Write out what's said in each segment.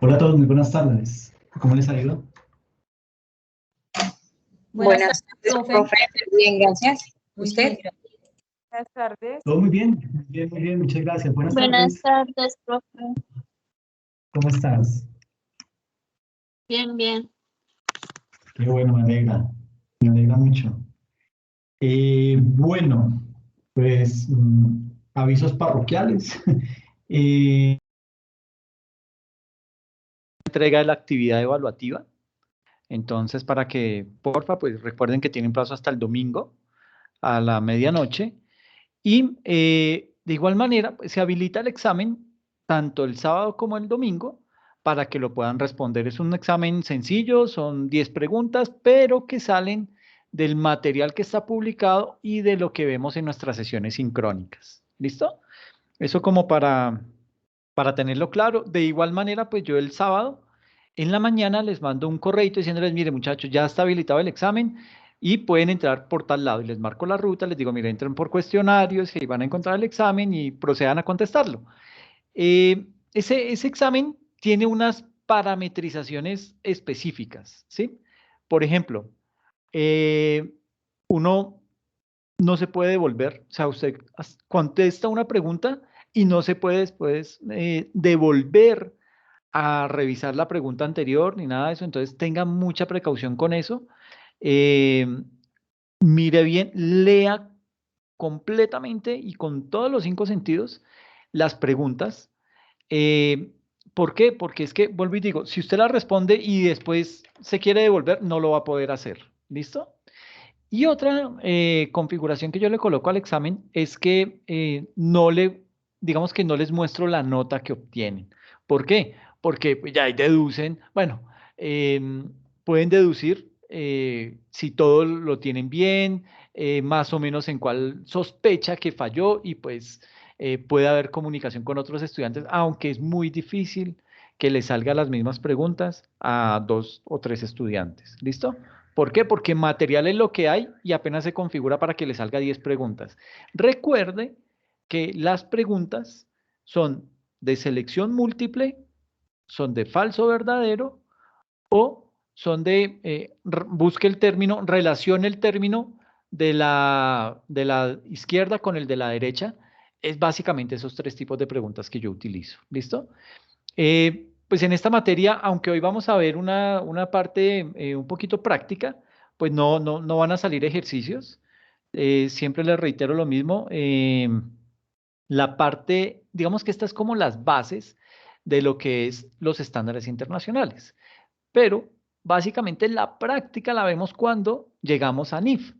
Hola a todos, muy buenas tardes. ¿Cómo les ha ido? Buenas tardes, profe. Bien, gracias. ¿Usted? Buenas tardes. Todo muy bien, muy bien, muy bien, muchas gracias. Buenas Buenas tardes. tardes, profe. ¿Cómo estás? Bien, bien. Qué bueno, me alegra mucho. Bueno, pues avisos parroquiales. Entrega de la actividad evaluativa. Entonces, para que, porfa, pues recuerden que tienen plazo hasta el domingo a la medianoche. Y de igual manera, pues, se habilita el examen tanto el sábado como el domingo para que lo puedan responder. Es un examen sencillo, son 10 preguntas, pero que salen del material que está publicado y de lo que vemos en nuestras sesiones sincrónicas. ¿Listo? Eso como para tenerlo claro. De igual manera, pues yo el sábado en la mañana les mando un correito diciéndoles, mire muchachos, ya está habilitado el examen y pueden entrar por tal lado. Y les marco la ruta, les digo, mire, entren por cuestionarios y van a encontrar el examen y procedan a contestarlo. Ese examen tiene unas parametrizaciones específicas, ¿sí? Por ejemplo, uno no se puede devolver, o sea, usted contesta una pregunta y no se puede después devolver a revisar la pregunta anterior ni nada de eso, entonces tenga mucha precaución con eso. Eh, Mire bien, lea completamente y con todos los 5 sentidos las preguntas. Eh, ¿Por qué? Porque es que, vuelvo y digo, si usted la responde y después se quiere devolver, no lo va a poder hacer. ¿Listo? Y otra configuración que yo le coloco al examen es que digamos que no les muestro la nota que obtienen. ¿Por qué? Porque pues, ya ahí deducen, bueno, pueden deducir si todo lo tienen bien, más o menos en cuál sospecha que falló y pues puede haber comunicación con otros estudiantes, aunque es muy difícil que les salgan las mismas preguntas a 2 o 3 estudiantes. ¿Listo? ¿Por qué? Porque material es lo que hay y apenas se configura para que le salga 10 preguntas. Recuerde que las preguntas son de selección múltiple, son de falso verdadero o son busque el término, relacione el término de la izquierda con el de la derecha. Es básicamente esos 3 tipos de preguntas que yo utilizo. ¿Listo? Pues en esta materia, aunque hoy vamos a ver una parte un poquito práctica, pues no van a salir ejercicios. Siempre les reitero lo mismo. La parte, digamos que esta es como las bases de lo que es los estándares internacionales. Pero básicamente la práctica la vemos cuando llegamos a NIF.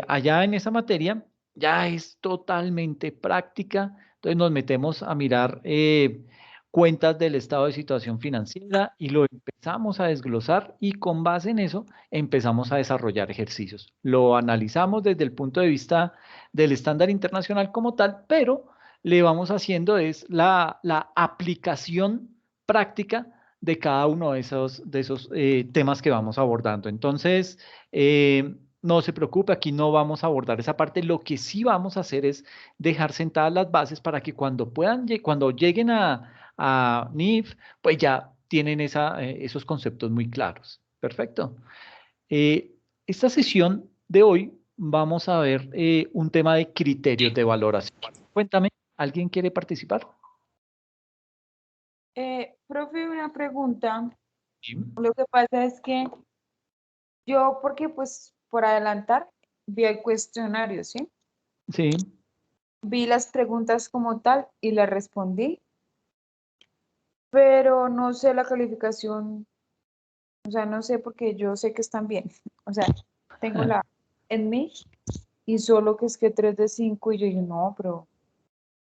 Allá en esa materia ya es totalmente práctica, entonces nos metemos a mirar cuentas del estado de situación financiera y lo empezamos a desglosar y con base en eso empezamos a desarrollar ejercicios. Lo analizamos desde el punto de vista del estándar internacional como tal, pero le vamos haciendo es la aplicación práctica de cada uno de esos temas que vamos abordando. Entonces, no se preocupe, aquí no vamos a abordar esa parte. Lo que sí vamos a hacer es dejar sentadas las bases para que cuando lleguen a NIF, pues ya tienen esos conceptos muy claros. Perfecto. Esta sesión de hoy vamos a ver un tema de criterios de valoración. Cuéntame, ¿alguien quiere participar? Profe, una pregunta. Sí. Lo que pasa es que yo, porque pues por adelantar, vi el cuestionario, ¿sí? Sí. Vi las preguntas como tal y las respondí, pero no sé la calificación, o sea, no sé porque yo sé que están bien. O sea, tengo la en mí y solo que es que 3 de 5 y yo digo, no, pero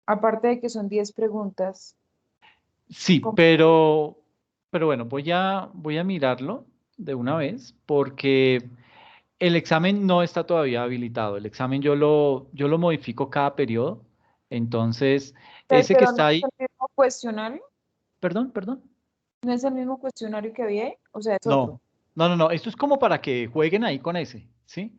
aparte de que son 10 preguntas, Sí, ¿cómo? pero bueno, voy a mirarlo de una vez porque el examen no está todavía habilitado. El examen yo lo modifico cada periodo. Entonces, ese que Pero no está es ahí, el mismo cuestionario, perdón. no es el mismo cuestionario que había ahí, o sea, es otro. No. Esto es como para que jueguen ahí con ese, ¿sí?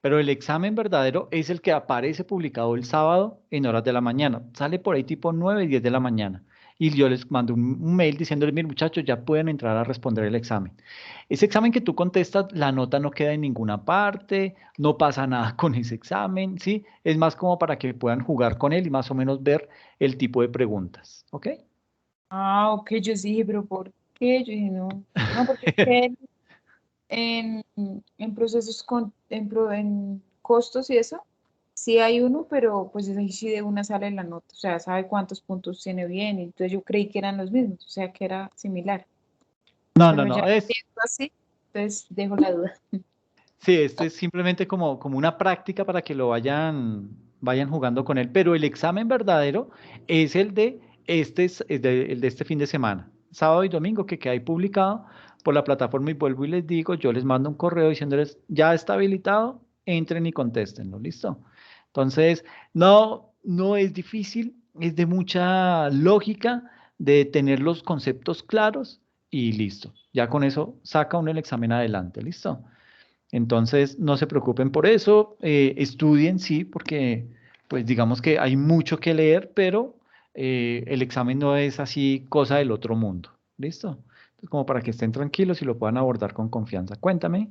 Pero el examen verdadero es el que aparece publicado el sábado en horas de la mañana. Sale por ahí tipo 9, 10 de la mañana. y yo les mando un mail diciéndoles, miren muchachos, ya pueden entrar a responder el examen. Ese examen que tú contestas, la nota no queda en ninguna parte, no pasa nada con ese examen, ¿sí? Es más como para que puedan jugar con él y más o menos ver el tipo de preguntas, ¿ok? Ah, ok, yo sí dije, pero ¿por qué? Yo dije, no, no, porque es que en procesos en costos y eso, sí hay uno, pero pues ahí sí de una sale la nota, o sea, sabe cuántos puntos tiene bien, y entonces yo creí que eran los mismos, o sea, que era similar, No, no, pero ya no, es, viendo así, entonces dejo la duda. sí, este es simplemente como una práctica para que lo vayan jugando con él, pero el examen verdadero es el de este fin de semana, sábado y domingo, que queda ahí publicado por la plataforma y vuelvo y les digo, yo les mando un correo diciéndoles, ya está habilitado, entren y contéstenlo, ¿listo? Entonces, no es difícil, es de mucha lógica, de tener los conceptos claros y listo. Ya con eso saca uno el examen adelante, ¿listo? Entonces, no se preocupen por eso, estudien, sí, porque pues digamos que hay mucho que leer, pero el examen no es así cosa del otro mundo. ¿Listo? Entonces, como para que estén tranquilos y lo puedan abordar con confianza. Cuéntame.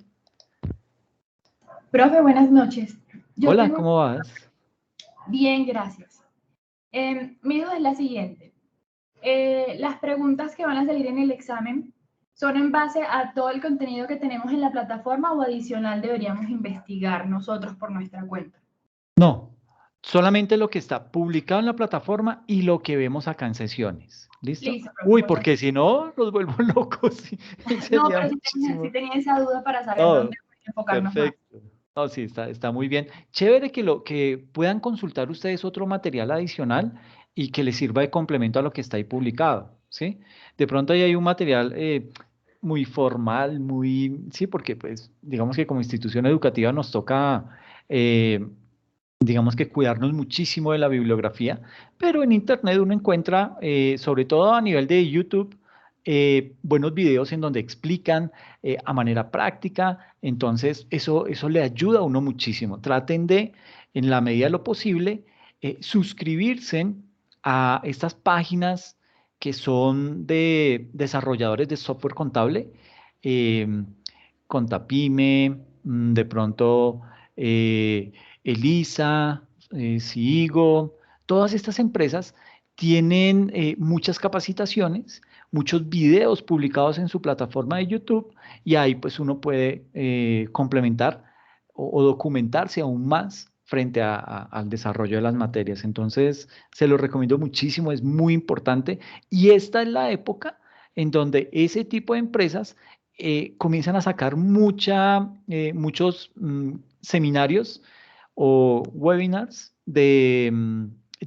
Profe, buenas noches. Yo Hola, tengo ¿cómo vas? bien, gracias. Mi duda es la siguiente. Las preguntas que van a salir en el examen son en base a todo el contenido que tenemos en la plataforma o adicional deberíamos investigar nosotros por nuestra cuenta. No, solamente lo que está publicado en la plataforma y lo que vemos acá en sesiones. ¿Listo? Listo, profe, Uy, muchas porque si no, los vuelvo locos. Sí, gracias. No, sería pero sí muchísimo. tenía esa duda para saber No, dónde enfocarnos más. perfecto. No, sí, está muy bien. Chévere que puedan consultar ustedes otro material adicional y que les sirva de complemento a lo que está ahí publicado, ¿sí? De pronto ahí hay un material muy formal, sí, porque pues digamos que como institución educativa nos toca, eh, digamos que cuidarnos muchísimo de la bibliografía, pero en Internet uno encuentra, sobre todo a nivel de YouTube, buenos videos en donde explican a manera práctica, entonces eso le ayuda a uno muchísimo. Traten de, en la medida de lo posible, suscribirse a estas páginas que son de desarrolladores de software contable, eh, Contapyme, de pronto Elisa, Sigo, todas estas empresas tienen muchas capacitaciones, muchos videos publicados en su plataforma de YouTube y ahí pues uno puede complementar o documentarse aún más frente al desarrollo de las materias. Entonces, se lo recomiendo muchísimo, es muy importante y esta es la época en donde ese tipo de empresas comienzan a sacar muchos seminarios o webinars de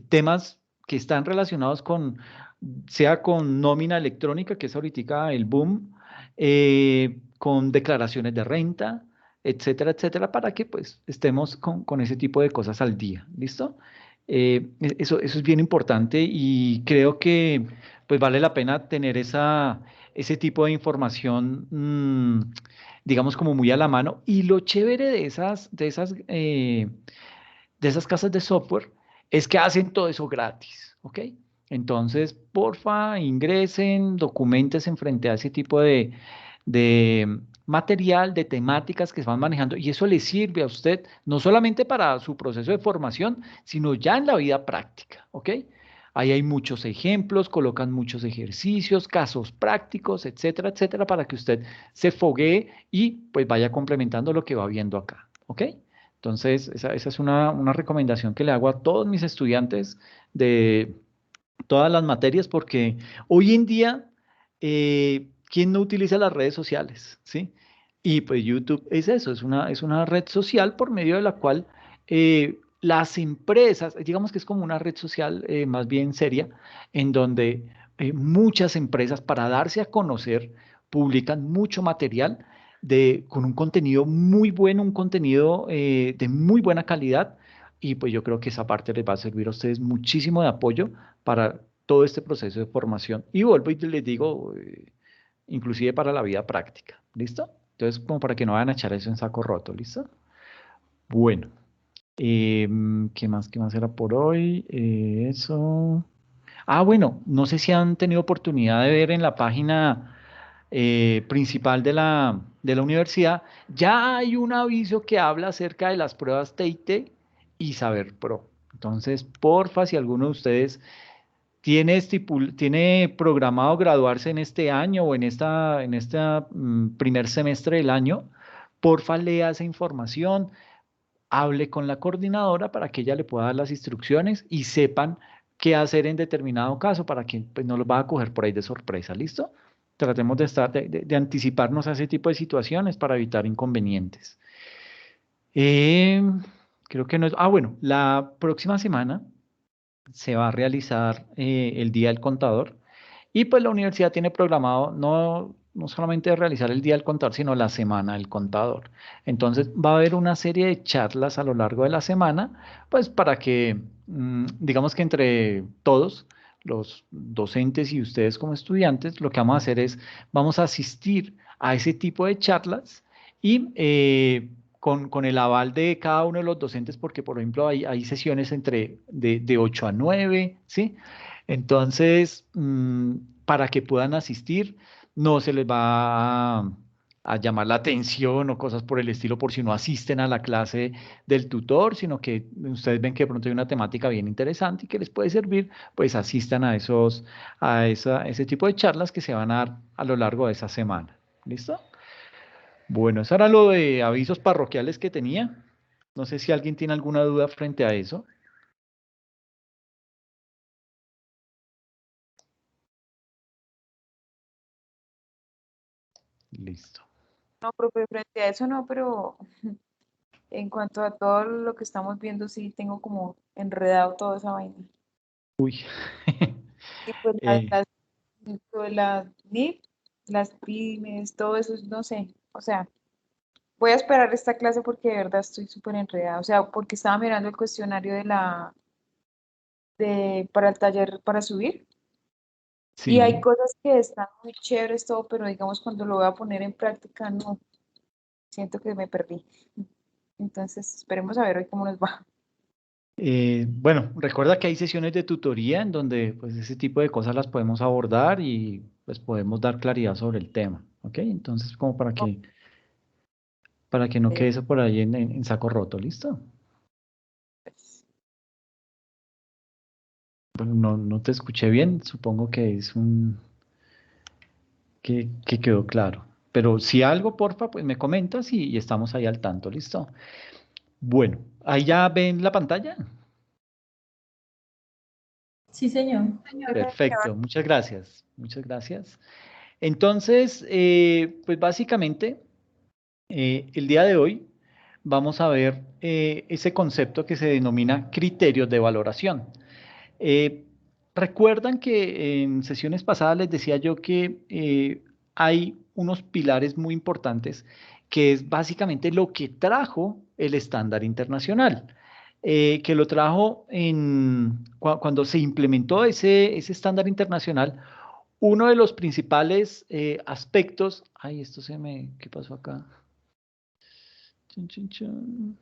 temas que están relacionados sea con nómina electrónica, que es ahorita el boom, con declaraciones de renta, etcétera, etcétera, para que pues estemos con ese tipo de cosas al día. ¿Listo? Eso es bien importante y creo que pues vale la pena tener ese tipo de información, digamos, como muy a la mano. Y lo chévere de esas casas de software es que hacen todo eso gratis, ¿ok? Entonces, porfa, ingresen, documentense frente a ese tipo de material, de temáticas que se van manejando y eso le sirve a usted no solamente para su proceso de formación, sino ya en la vida práctica, ¿ok? Ahí hay muchos ejemplos, colocan muchos ejercicios, casos prácticos, etcétera, etcétera, para que usted se foguee y pues vaya complementando lo que va viendo acá, ¿ok? Entonces, esa es una recomendación que le hago a todos mis estudiantes de todas las materias, porque hoy en día, ¿quién no utiliza las redes sociales? ¿Sí? Y pues YouTube es eso, es una red social por medio de la cual las empresas, digamos que es como una red social más bien seria, en donde muchas empresas para darse a conocer publican mucho material con un contenido muy bueno, un contenido de muy buena calidad. Y pues yo creo que esa parte les va a servir a ustedes muchísimo de apoyo para todo este proceso de formación. Y vuelvo y les digo, inclusive para la vida práctica. ¿Listo? Entonces, como para que no vayan a echar eso en saco roto. ¿Listo? Bueno, ¿qué más era por hoy? Eso. Ah, bueno, no sé si han tenido oportunidad de ver en la página principal de la universidad, ya hay un aviso que habla acerca de las pruebas TIT y Saber Pro. Entonces, porfa, si alguno de ustedes tiene programado graduarse en este año o en esta primer semestre del año, porfa, lea esa información, hable con la coordinadora para que ella le pueda dar las instrucciones y sepan qué hacer en determinado caso para que pues, no los va a coger por ahí de sorpresa, ¿listo? Tratemos de anticiparnos a ese tipo de situaciones para evitar inconvenientes. Eh, creo que no es... Ah, bueno, la próxima semana se va a realizar el Día del Contador y pues la universidad tiene programado no solamente realizar el Día del Contador, sino la Semana del Contador. Entonces va a haber una serie de charlas a lo largo de la semana, pues para que, digamos que entre todos, los docentes y ustedes como estudiantes, lo que vamos a hacer es, vamos a asistir a ese tipo de charlas y con el aval de cada uno de los docentes, porque por ejemplo hay sesiones de 8 a 9, ¿sí? Entonces, para que puedan asistir, no se les va a llamar la atención o cosas por el estilo por si no asisten a la clase del tutor, sino que ustedes ven que de pronto hay una temática bien interesante y que les puede servir, pues asistan a ese tipo de charlas que se van a dar a lo largo de esa semana. ¿Listo? Bueno, eso era lo de avisos parroquiales que tenía. No sé si alguien tiene alguna duda frente a eso. Listo. No, profe, frente a eso no, pero en cuanto a todo lo que estamos viendo, sí tengo como enredado toda esa vaina. Uy. Y pues Eh, lo de la NIP, las pymes, todo eso, no sé. O sea, voy a esperar esta clase porque de verdad estoy súper enredada. O sea, porque estaba mirando el cuestionario para el taller para subir. Y hay sí. cosas que están muy chéveres todo, pero digamos cuando lo voy a poner en práctica, no, siento que me perdí. Entonces, esperemos a ver hoy cómo nos va. Bueno, recuerda que hay sesiones de tutoría en donde pues ese tipo de cosas las podemos abordar y pues podemos dar claridad sobre el tema, ¿ok? Entonces, como para que no quede eso por ahí en saco roto, ¿listo? Bueno, no te escuché bien, supongo que que quedó claro. Pero si algo, porfa, pues me comentas y estamos ahí al tanto, ¿listo? Bueno, ahí ya ven la pantalla. Sí, señor. Perfecto, muchas gracias, muchas gracias. Entonces, pues básicamente, el día de hoy vamos a ver ese concepto que se denomina criterios de valoración. Eh, recuerdan que en sesiones pasadas les decía yo que hay unos pilares muy importantes, que es básicamente lo que trajo el estándar internacional, que lo trajo cuando se implementó ese estándar internacional. Uno de los principales aspectos, ay, ¿qué pasó acá? Chun, chun, chun.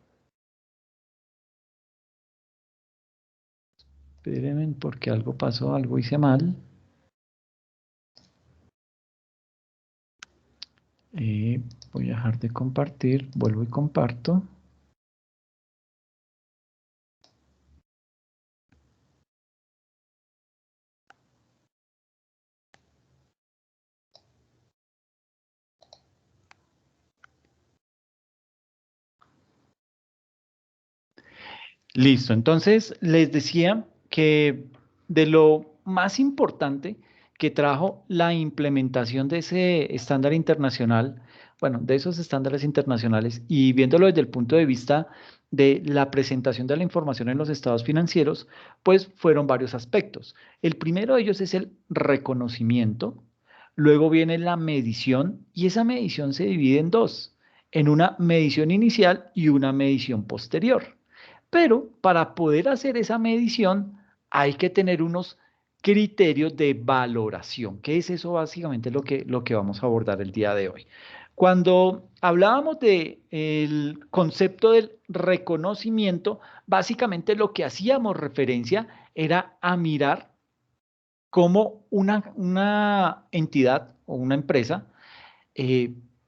Espérenme, porque algo pasó, algo hice mal. Voy a dejar de compartir, vuelvo y comparto. Listo, entonces les decía que de lo más importante que trajo la implementación de ese estándar internacional, bueno, de esos estándares internacionales y viéndolo desde el punto de vista de la presentación de la información en los estados financieros, pues fueron varios aspectos. El primero de ellos es el reconocimiento, luego viene la medición y esa medición se divide en dos, en una medición inicial y una medición posterior. Pero para poder hacer esa medición hay que tener unos criterios de valoración, que es eso básicamente lo que vamos a abordar el día de hoy. Cuando hablábamos del concepto del reconocimiento, básicamente lo que hacíamos referencia era a mirar cómo una entidad o una empresa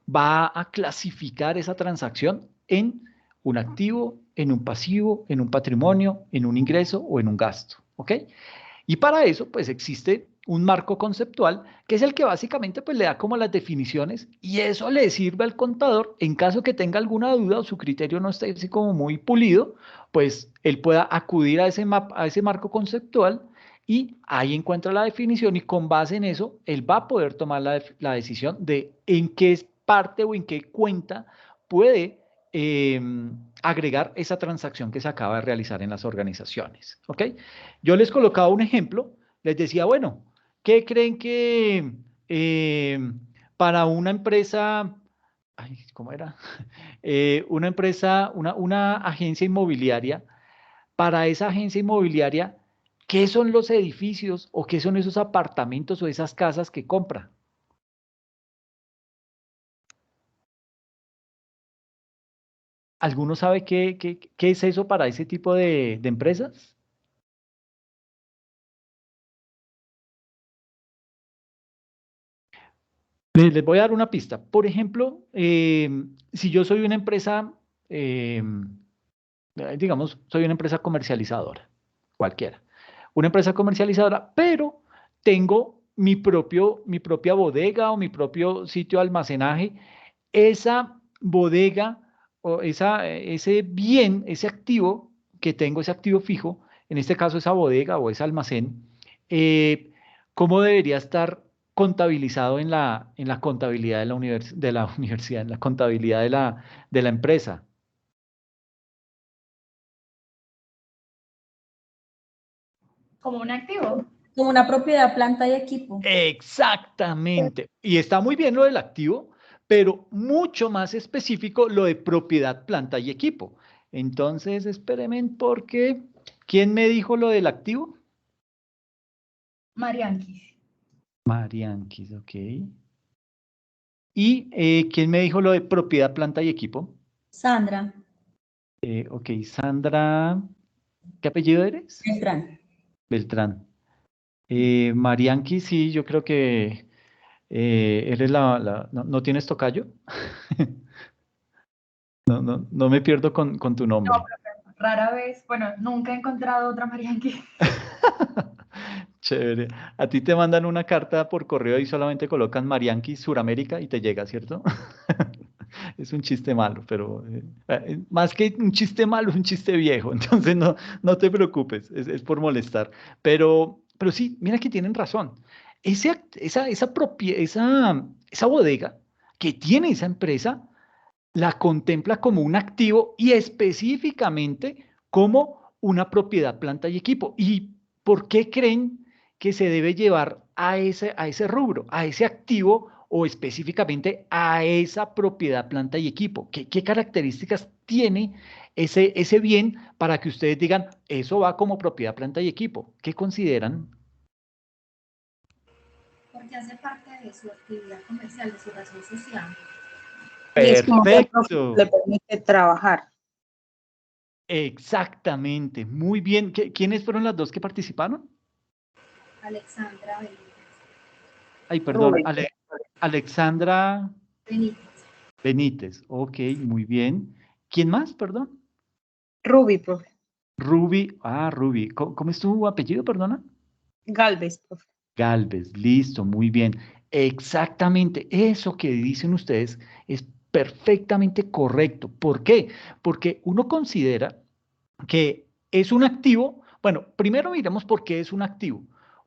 va a clasificar esa transacción en un activo, en un pasivo, en un patrimonio, en un ingreso o en un gasto, ¿ok? Y para eso, pues existe un marco conceptual que es el que básicamente pues le da como las definiciones y eso le sirve al contador en caso que tenga alguna duda o su criterio no esté así como muy pulido, pues él pueda acudir a ese marco conceptual y ahí encuentra la definición y con base en eso él va a poder tomar la decisión de en qué parte o en qué cuenta puede agregar esa transacción que se acaba de realizar en las organizaciones, ¿ok? Yo les colocaba un ejemplo, les decía, bueno, ¿qué creen que para una empresa, ay, ¿cómo era? Una empresa, una agencia inmobiliaria, para esa agencia inmobiliaria, ¿qué son los edificios o qué son esos apartamentos o esas casas que compra? ¿Alguno sabe qué es eso para ese tipo de empresas? Les voy a dar una pista. Por ejemplo, si yo soy una empresa, digamos, soy una empresa comercializadora, cualquiera. Una empresa comercializadora, pero tengo mi propia bodega o mi propio sitio de almacenaje. Esa bodega o ese bien, ese activo que tengo, ese activo fijo, en este caso esa bodega o ese almacén, ¿cómo debería estar contabilizado en la contabilidad de la universidad, en la contabilidad de la empresa? Como un activo. Como una propiedad, planta y equipo. Exactamente. Y está muy bien lo del activo, pero mucho más específico lo de propiedad, planta y equipo. Entonces, espérenme porque ¿quién me dijo lo del activo? Marianquis. Marianquis, ok. ¿Y quién me dijo lo de propiedad, planta y equipo? Sandra. Ok, Sandra, ¿qué apellido eres? Beltrán. Beltrán. Marianquis, sí, yo creo que eres ¿no tienes tocayo? No me pierdo con tu No, nombre. pero rara vez, bueno, nunca he encontrado otra Marianquis. Chévere. A ti te mandan una carta por correo y solamente colocan Marianqui Suramérica y te llega, ¿cierto? Es un chiste malo, pero más que un chiste malo, es un chiste viejo. Entonces no te preocupes, es por molestar. Pero sí, mira que tienen razón. Esa bodega que tiene esa empresa la contempla como un activo y específicamente como una propiedad, planta y equipo. ¿Y por qué creen que se debe llevar a ese rubro, a ese activo o específicamente a esa propiedad, planta y equipo? ¿Qué características tiene ese bien para que ustedes digan, eso va como propiedad, planta y equipo? ¿Qué consideran? Porque hace parte de su actividad comercial, de su razón social. Y es como que Perfecto. le permite trabajar. Exactamente. Muy bien. ¿Quiénes fueron las dos que participaron? Alexandra Ay, perdón, Rubén. Alexandra Benítez. Benítez. Ok, muy bien. ¿Quién más, perdón? Ruby, profe. Ruby. ¿Cómo es tu apellido, perdona? Galvez, profe. Galvez, listo, muy bien. Exactamente, eso que dicen ustedes es perfectamente correcto. ¿Por qué? Porque uno considera que es un activo. Bueno, primero miremos por qué es un activo.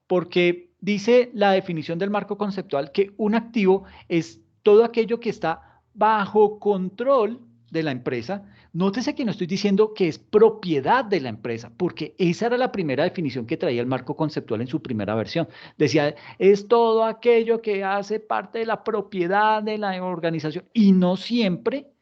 Porque dice la definición del marco conceptual que un activo es todo aquello que está bajo control de la empresa. Nótese que no estoy diciendo que es propiedad de la empresa, porque esa era la primera definición que traía el marco conceptual en su primera versión. Decía, es todo aquello que hace parte de la propiedad de la organización y no siempre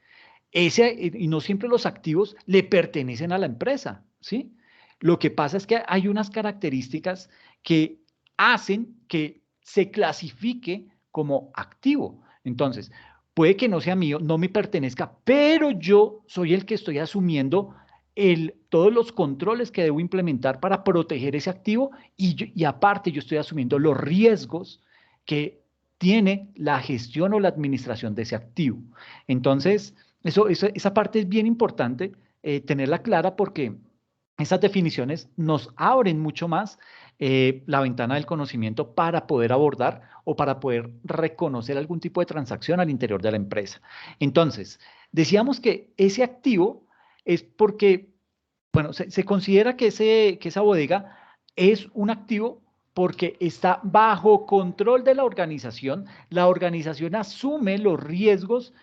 los activos le pertenecen a la empresa, ¿sí? Lo que pasa es que hay unas características que hacen que se clasifique como activo. Entonces, puede que no sea mío, no me pertenezca, pero yo soy el que estoy asumiendo todos los controles que debo implementar para proteger ese activo y aparte yo estoy asumiendo los riesgos que tiene la gestión o la administración de ese activo. Entonces, esa parte es bien importante tenerla clara porque esas definiciones nos abren mucho más la ventana del conocimiento para poder abordar o para poder reconocer algún tipo de transacción al interior de la empresa. Entonces, decíamos que ese activo es porque, bueno, se considera que esa bodega es un activo porque está bajo control de la organización asume los riesgos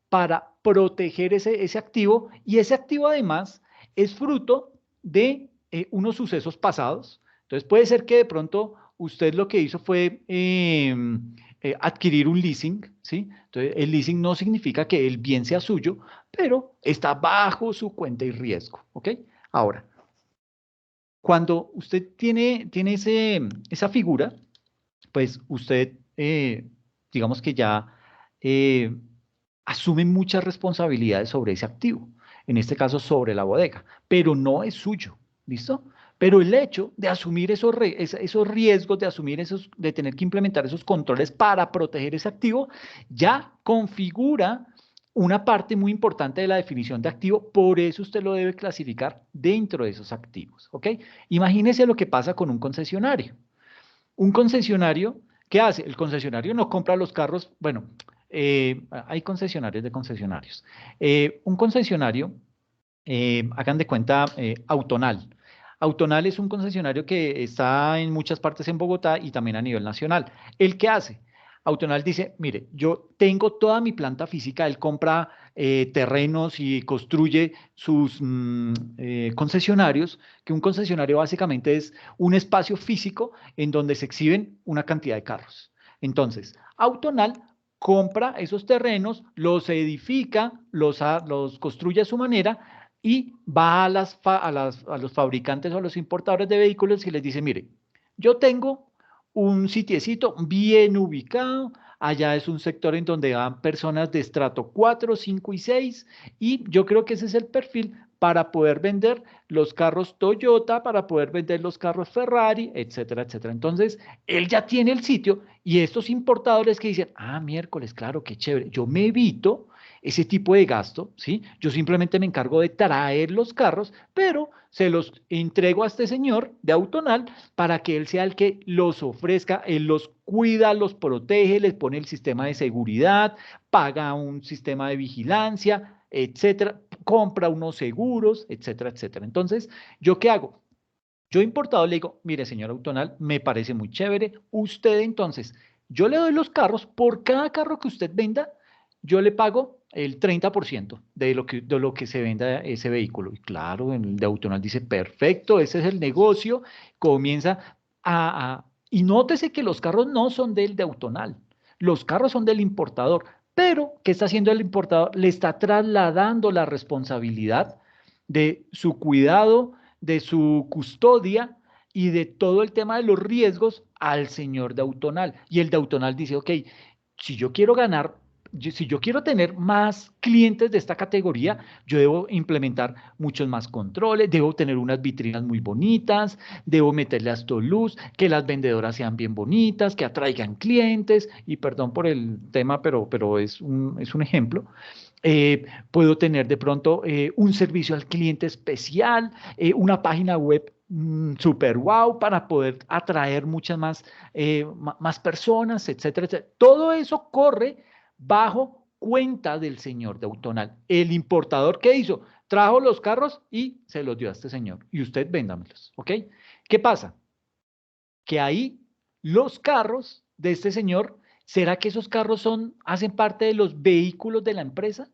para proteger ese activo y ese activo además es fruto de unos sucesos pasados. Entonces puede ser que de pronto usted lo que hizo fue adquirir un leasing, ¿sí? Entonces el leasing no significa que el bien sea suyo, pero está bajo su cuenta y riesgo, ¿ok? Ahora, cuando usted tiene esa figura, pues usted, digamos que ya asume muchas responsabilidades sobre ese activo, en este caso sobre la bodega, pero no es suyo, ¿listo? Pero el hecho de asumir esos riesgos, de tener que implementar esos controles para proteger ese activo, ya configura una parte muy importante de la definición de activo, por eso usted lo debe clasificar dentro de esos activos, ¿ok? Imagínese lo que pasa con un concesionario. Un concesionario, ¿qué hace? El concesionario no compra los carros, bueno, hay concesionarios de concesionarios. Un concesionario, hagan de cuenta, Autonal. Autonal es un concesionario que está en muchas partes en Bogotá y también a nivel nacional. ¿El qué hace? Autonal dice, mire, yo tengo toda mi planta física, él compra terrenos y construye sus concesionarios, que un concesionario básicamente es un espacio físico en donde se exhiben una cantidad de carros. Entonces, Autonal compra esos terrenos, los edifica, los construye a su manera y va a los fabricantes o a los importadores de vehículos y les dice, mire, yo tengo un sitiecito bien ubicado, allá es un sector en donde van personas de estrato 4, 5 y 6 y yo creo que ese es el perfil para poder vender los carros Toyota, para poder vender los carros Ferrari, etcétera, etcétera. Entonces, él ya tiene el sitio y estos importadores que dicen, miércoles, claro, qué chévere, yo me evito ese tipo de gasto, ¿sí? Yo simplemente me encargo de traer los carros, pero se los entrego a este señor de Autonal para que él sea el que los ofrezca, él los cuida, los protege, les pone el sistema de seguridad, paga un sistema de vigilancia, etcétera, compra unos seguros, etcétera, etcétera. Entonces, ¿yo qué hago? Yo importador le digo, mire, señor Autonal, me parece muy chévere. Usted entonces, yo le doy los carros, por cada carro que usted venda, yo le pago el 30% de lo que se venda ese vehículo. Y claro, el de Autonal dice, perfecto, ese es el negocio. Comienza y nótese que los carros no son del de Autonal, los carros son del importador. Pero, ¿qué está haciendo el importador? Le está trasladando la responsabilidad de su cuidado, de su custodia y de todo el tema de los riesgos al señor de Autonal. Y el de Autonal dice, ok, si yo quiero ganar, si yo quiero tener más clientes de esta categoría, yo debo implementar muchos más controles, debo tener unas vitrinas muy bonitas, debo meterle hasta luz, que las vendedoras sean bien bonitas, que atraigan clientes, y perdón por el tema, pero es un ejemplo. Puedo tener de pronto un servicio al cliente especial, una página web super wow para poder atraer muchas más personas, etcétera, etcétera. Todo eso corre bajo cuenta del señor de Autonal. El importador, ¿qué hizo? Trajo los carros y se los dio a este señor. Y usted véndamelos, ¿ok? ¿Qué pasa? Que ahí los carros de este señor, ¿será que esos carros hacen parte de los vehículos de la empresa?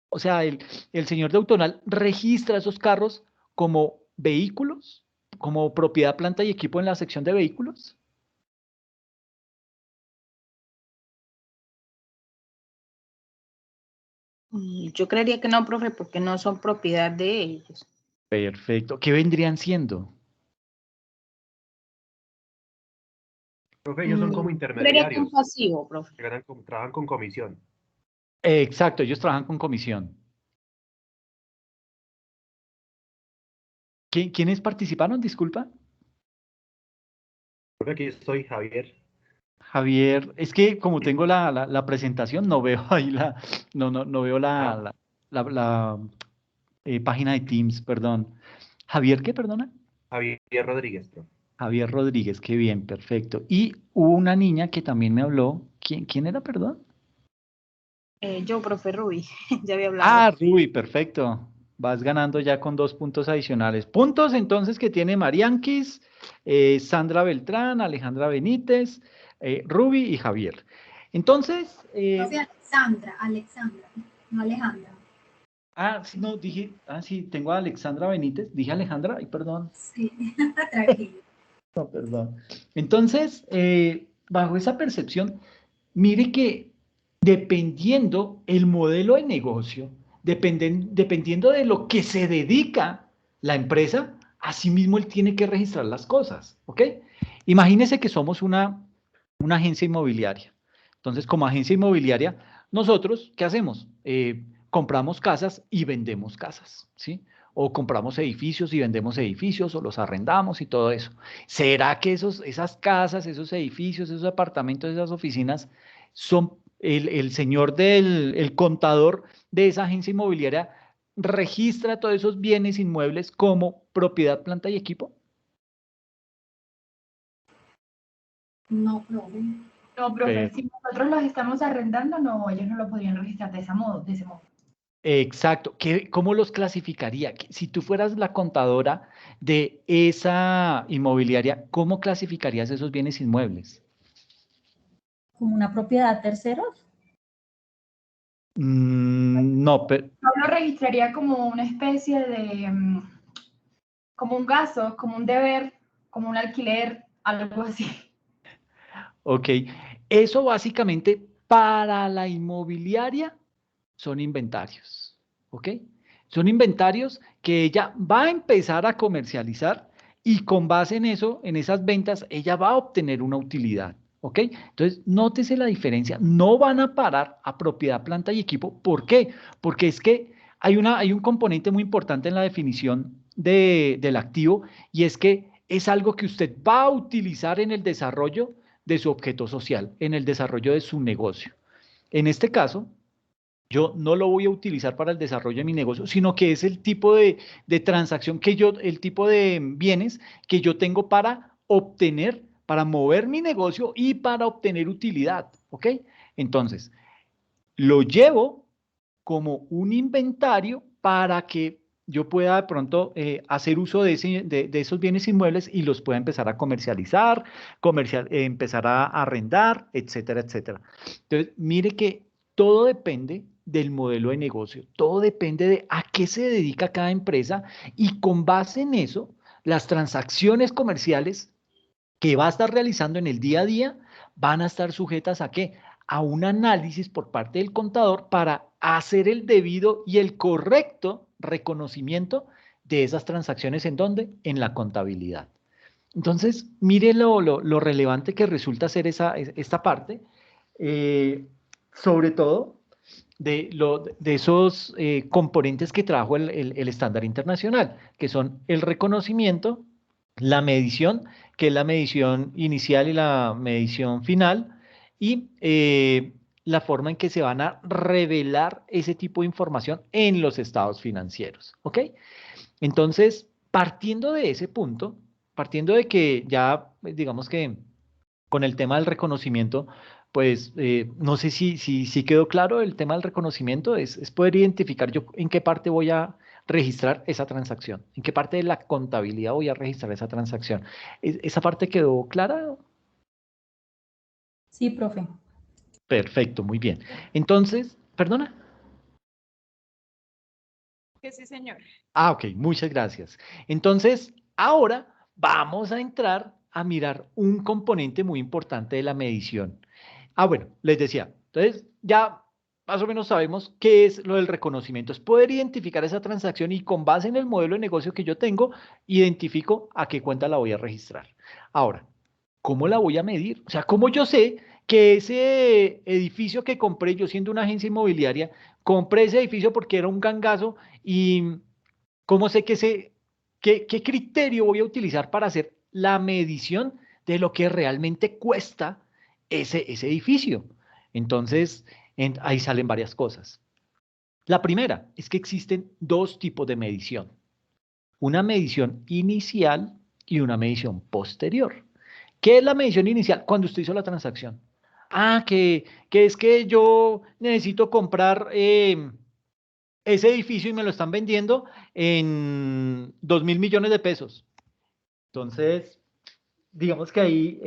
O sea, el señor de Autonal registra esos carros como vehículos, como propiedad, planta y equipo en la sección de vehículos. Yo creería que no, profe, porque no son propiedad de ellos. Perfecto. ¿Qué vendrían siendo? Profe, ellos son como Creería que intermediarios, un pasivo, profe. que trabajan con comisión. Exacto, ellos trabajan con comisión. ¿Quiénes participaron? Disculpa. Profe, aquí estoy, Javier. Javier, es que como tengo la presentación, no veo ahí no veo la página de Teams, perdón. Javier, ¿qué, perdona? Javier Rodríguez, profe. Javier Rodríguez, qué bien, perfecto. Y hubo una niña que también me habló. ¿Quién era, perdón? Yo, profe Ruby, ya había hablado. Ah, Ruby, perfecto. Vas ganando ya con 2 puntos adicionales. Puntos entonces que tiene Marianquis, Sandra Beltrán, Alejandra Benítez, Ruby y Javier. Entonces, Profe, Alexandra, no Alejandra. sí, no, dije, sí, tengo a Alexandra Benítez, dije Alejandra, ay, perdón. Sí, tranquilo. No, perdón. Entonces, bajo esa percepción, mire que dependiendo el modelo de negocio, dependiendo de lo que se dedica la empresa, asimismo él tiene que registrar las cosas, ¿ok? Imagínese que somos una agencia inmobiliaria. Entonces, como agencia inmobiliaria, nosotros, ¿qué hacemos? Compramos casas y vendemos casas, ¿sí? O compramos edificios y vendemos edificios, o los arrendamos y todo eso. ¿Será que esas casas, esos edificios, esos apartamentos, esas oficinas son el señor el contador de esa agencia inmobiliaria registra todos esos bienes inmuebles como propiedad, planta y equipo? No, profe. No, profe, si nosotros los estamos arrendando, no, ellos no lo podrían registrar de ese modo. Exacto. ¿Cómo los clasificaría? Si tú fueras la contadora de esa inmobiliaria, ¿cómo clasificarías esos bienes inmuebles? ¿Como una propiedad a terceros? No, pero... Yo lo registraría como una especie de, como un gasto, como un deber, como un alquiler, algo así. Ok. Eso básicamente para la inmobiliaria son inventarios. ¿Ok? Son inventarios que ella va a empezar a comercializar y con base en eso, en esas ventas, ella va a obtener una utilidad. ¿Ok? Entonces, nótese la diferencia. No van a parar a propiedad, planta y equipo. ¿Por qué? Porque es que hay un componente muy importante en la definición del activo y es que es algo que usted va a utilizar en el desarrollo de su objeto social, en el desarrollo de su negocio. En este caso, yo no lo voy a utilizar para el desarrollo de mi negocio, sino que es el tipo de transacción el tipo de bienes que yo tengo para obtener, para mover mi negocio y para obtener utilidad, ¿ok? Entonces, lo llevo como un inventario para que yo pueda de pronto hacer uso de esos bienes inmuebles y los pueda empezar a comercializar, empezar a arrendar, etcétera, etcétera. Entonces, mire que todo depende del modelo de negocio, todo depende de a qué se dedica cada empresa y con base en eso, las transacciones comerciales que va a estar realizando en el día a día van a estar sujetas ¿a qué? A un análisis por parte del contador para hacer el debido y el correcto reconocimiento de esas transacciones. ¿En dónde? En la contabilidad. Entonces, mire lo relevante que resulta ser esta parte, sobre todo de esos componentes que trajo el estándar internacional, que son el reconocimiento, la medición, que es la medición inicial y la medición final, y la forma en que se van a revelar ese tipo de información en los estados financieros. ¿Ok? Entonces, partiendo de ese punto, partiendo de que ya, digamos que con el tema del reconocimiento, pues no sé si quedó claro el tema del reconocimiento, es poder identificar yo en qué parte voy a registrar esa transacción, en qué parte de la contabilidad voy a registrar esa transacción. ¿Esa parte quedó clara? Sí, profe. Perfecto, muy bien. Entonces, perdona. Que sí, señor. Ok, muchas gracias. Entonces, ahora vamos a entrar a mirar un componente muy importante de la medición. Bueno, les decía, entonces ya más o menos sabemos qué es lo del reconocimiento. Es poder identificar esa transacción y con base en el modelo de negocio que yo tengo, identifico a qué cuenta la voy a registrar. Ahora, ¿cómo la voy a medir? O sea, ¿cómo yo sé que ese edificio que compré, yo siendo una agencia inmobiliaria, compré ese edificio porque era un gangazo y cómo sé que ¿Qué criterio voy a utilizar para hacer la medición de lo que realmente cuesta ese edificio? Entonces, ahí salen varias cosas. La primera es que existen dos tipos de medición. Una medición inicial y una medición posterior. ¿Qué es la medición inicial? Cuando usted hizo la transacción. Ah, que es que yo necesito comprar ese edificio y me lo están vendiendo en 2.000 millones de pesos. Entonces, digamos que ahí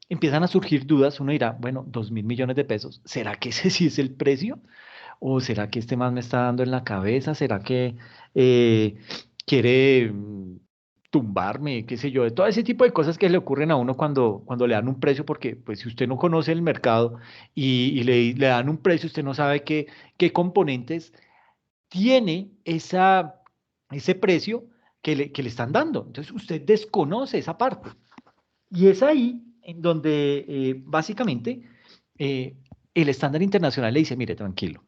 empiezan a surgir dudas. Uno dirá, bueno, 2.000 millones de pesos, ¿será que ese sí es el precio? ¿O será que este man me está dando en la cabeza? ¿Será que quiere tumbarme? ¿Qué sé yo? De todo ese tipo de cosas que le ocurren a uno cuando le dan un precio, porque pues si usted no conoce el mercado y le dan un precio, usted no sabe qué componentes tiene ese precio que le están dando. Entonces usted desconoce esa parte. Y es ahí en donde básicamente el estándar internacional le dice, mire, tranquilo,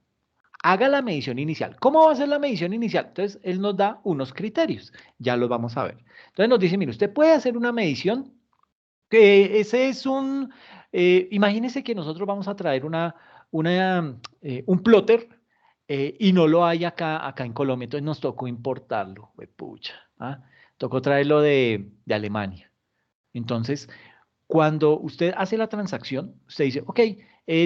haga la medición inicial. ¿Cómo va a ser la medición inicial? Entonces, él nos da unos criterios, ya los vamos a ver. Entonces nos dice, mire, usted puede hacer una medición, que ese es imagínese que nosotros vamos a traer un plotter y no lo hay acá en Colombia, entonces nos tocó importarlo, pucha, ¿ah? Tocó traerlo de Alemania. Entonces, cuando usted hace la transacción, usted dice, ok,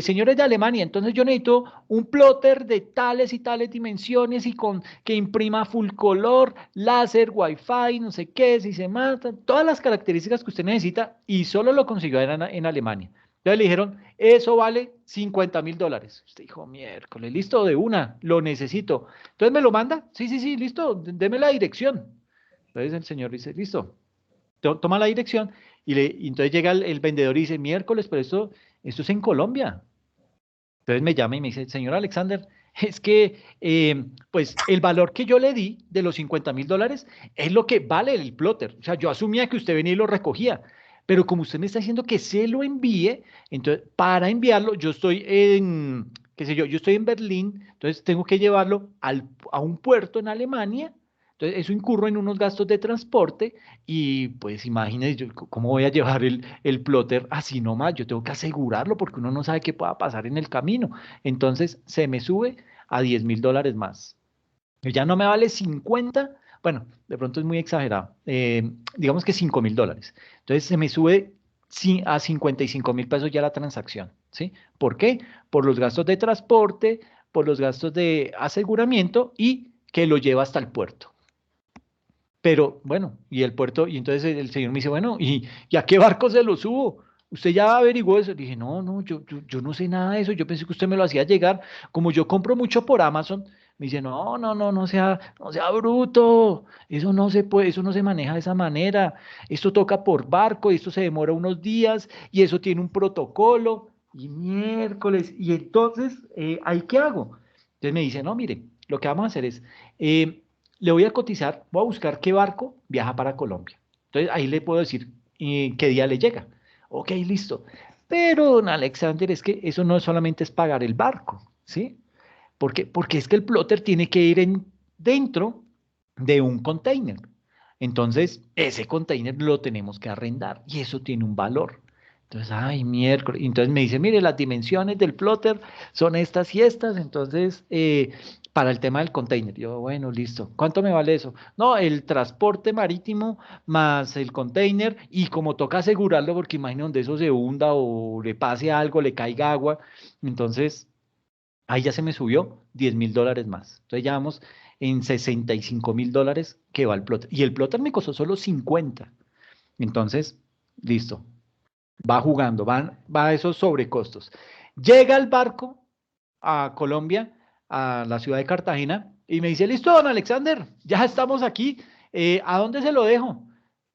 señores de Alemania, entonces yo necesito un plotter de tales y tales dimensiones y que imprima full color, láser, wifi, no sé qué, si se mata, todas las características que usted necesita y solo lo consiguió en Alemania. Entonces le dijeron, eso vale $50.000. Usted dijo, miércoles, listo, de una, lo necesito. Entonces me lo manda, sí, listo, deme la dirección. Entonces el señor dice, listo, toma la dirección y entonces llega el vendedor y dice, miércoles, pero esto es en Colombia. Entonces me llama y me dice, señor Alexander, es que pues el valor que yo le di de los $50.000 es lo que vale el plotter. O sea, yo asumía que usted venía y lo recogía, pero como usted me está diciendo que se lo envíe, entonces para enviarlo yo estoy qué sé yo estoy en Berlín, entonces tengo que llevarlo a un puerto en Alemania. Entonces, eso incurre en unos gastos de transporte y pues imagínense, ¿cómo voy a llevar el plotter así nomás? Yo tengo que asegurarlo porque uno no sabe qué pueda pasar en el camino. Entonces, se me sube a $10.000 más. Ya no me vale 50, bueno, de pronto es muy exagerado, digamos que $5.000. Entonces, se me sube a 55.000 pesos ya la transacción, ¿sí? ¿Por qué? Por los gastos de transporte, por los gastos de aseguramiento y que lo lleva hasta el puerto. Pero bueno, y el puerto, y entonces el señor me dice, bueno, ¿y a qué barco se lo subo? ¿Usted ya averiguó eso? Le dije, no, yo no sé nada de eso, yo pensé que usted me lo hacía llegar, como yo compro mucho por Amazon, me dice, no sea bruto, eso no se puede, eso no se maneja de esa manera, esto toca por barco, y esto se demora unos días, y eso tiene un protocolo, y miércoles, y entonces, ¿ahí qué hago? Entonces me dice, no, mire, lo que vamos a hacer es, le voy a cotizar, voy a buscar qué barco viaja para Colombia. Entonces ahí le puedo decir qué día le llega. Ok, listo. Pero, don Alexander, es que eso no solamente es pagar el barco, ¿sí? Porque es que el plotter tiene que ir dentro de un container. Entonces, ese container lo tenemos que arrendar y eso tiene un valor. Entonces, ay, miércoles. Entonces me dice, mire, las dimensiones del plotter son estas y estas. Entonces, para el tema del container, yo, bueno, listo. ¿Cuánto me vale eso? No, el transporte marítimo más el container y como toca asegurarlo, porque imagino donde eso se hunda o le pase algo, le caiga agua. Entonces, ahí ya se me subió $10.000 más. Entonces ya vamos en $65.000 que va el plotter. Y el plotter me costó solo 50. Entonces, listo. Va jugando, va a esos sobrecostos. Llega el barco a Colombia, a la ciudad de Cartagena, y me dice, listo, don Alexander, ya estamos aquí. ¿A dónde se lo dejo?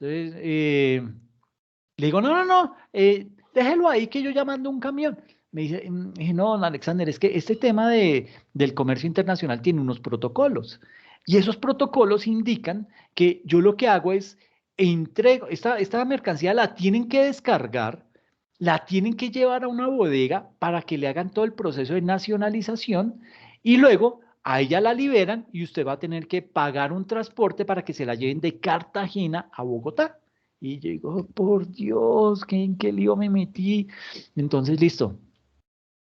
Entonces, le digo, no, déjelo ahí que yo ya mando un camión. Me dice, no, don Alexander, es que este tema del comercio internacional tiene unos protocolos. Y esos protocolos indican que yo lo que hago es entrego, esta mercancía la tienen que descargar, la tienen que llevar a una bodega para que le hagan todo el proceso de nacionalización y luego a ella la liberan y usted va a tener que pagar un transporte para que se la lleven de Cartagena a Bogotá. Y yo digo, "Oh, por Dios, ¿en qué lío me metí?" Entonces, listo,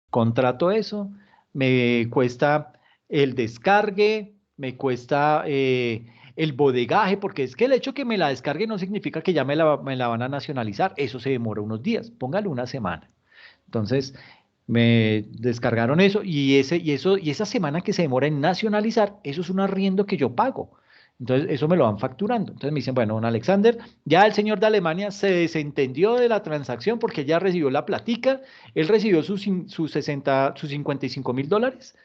contrato eso, me cuesta el descargue, me cuesta el bodegaje, porque es que el hecho que me la descargue no significa que ya me la van a nacionalizar, eso se demora unos días, póngale una semana. Entonces, me descargaron eso y esa semana que se demora en nacionalizar, eso es un arriendo que yo pago. Entonces, eso me lo van facturando. Entonces me dicen, bueno, don Alexander, ya el señor de Alemania se desentendió de la transacción porque ya recibió la platica, él recibió sus 55.000 dólares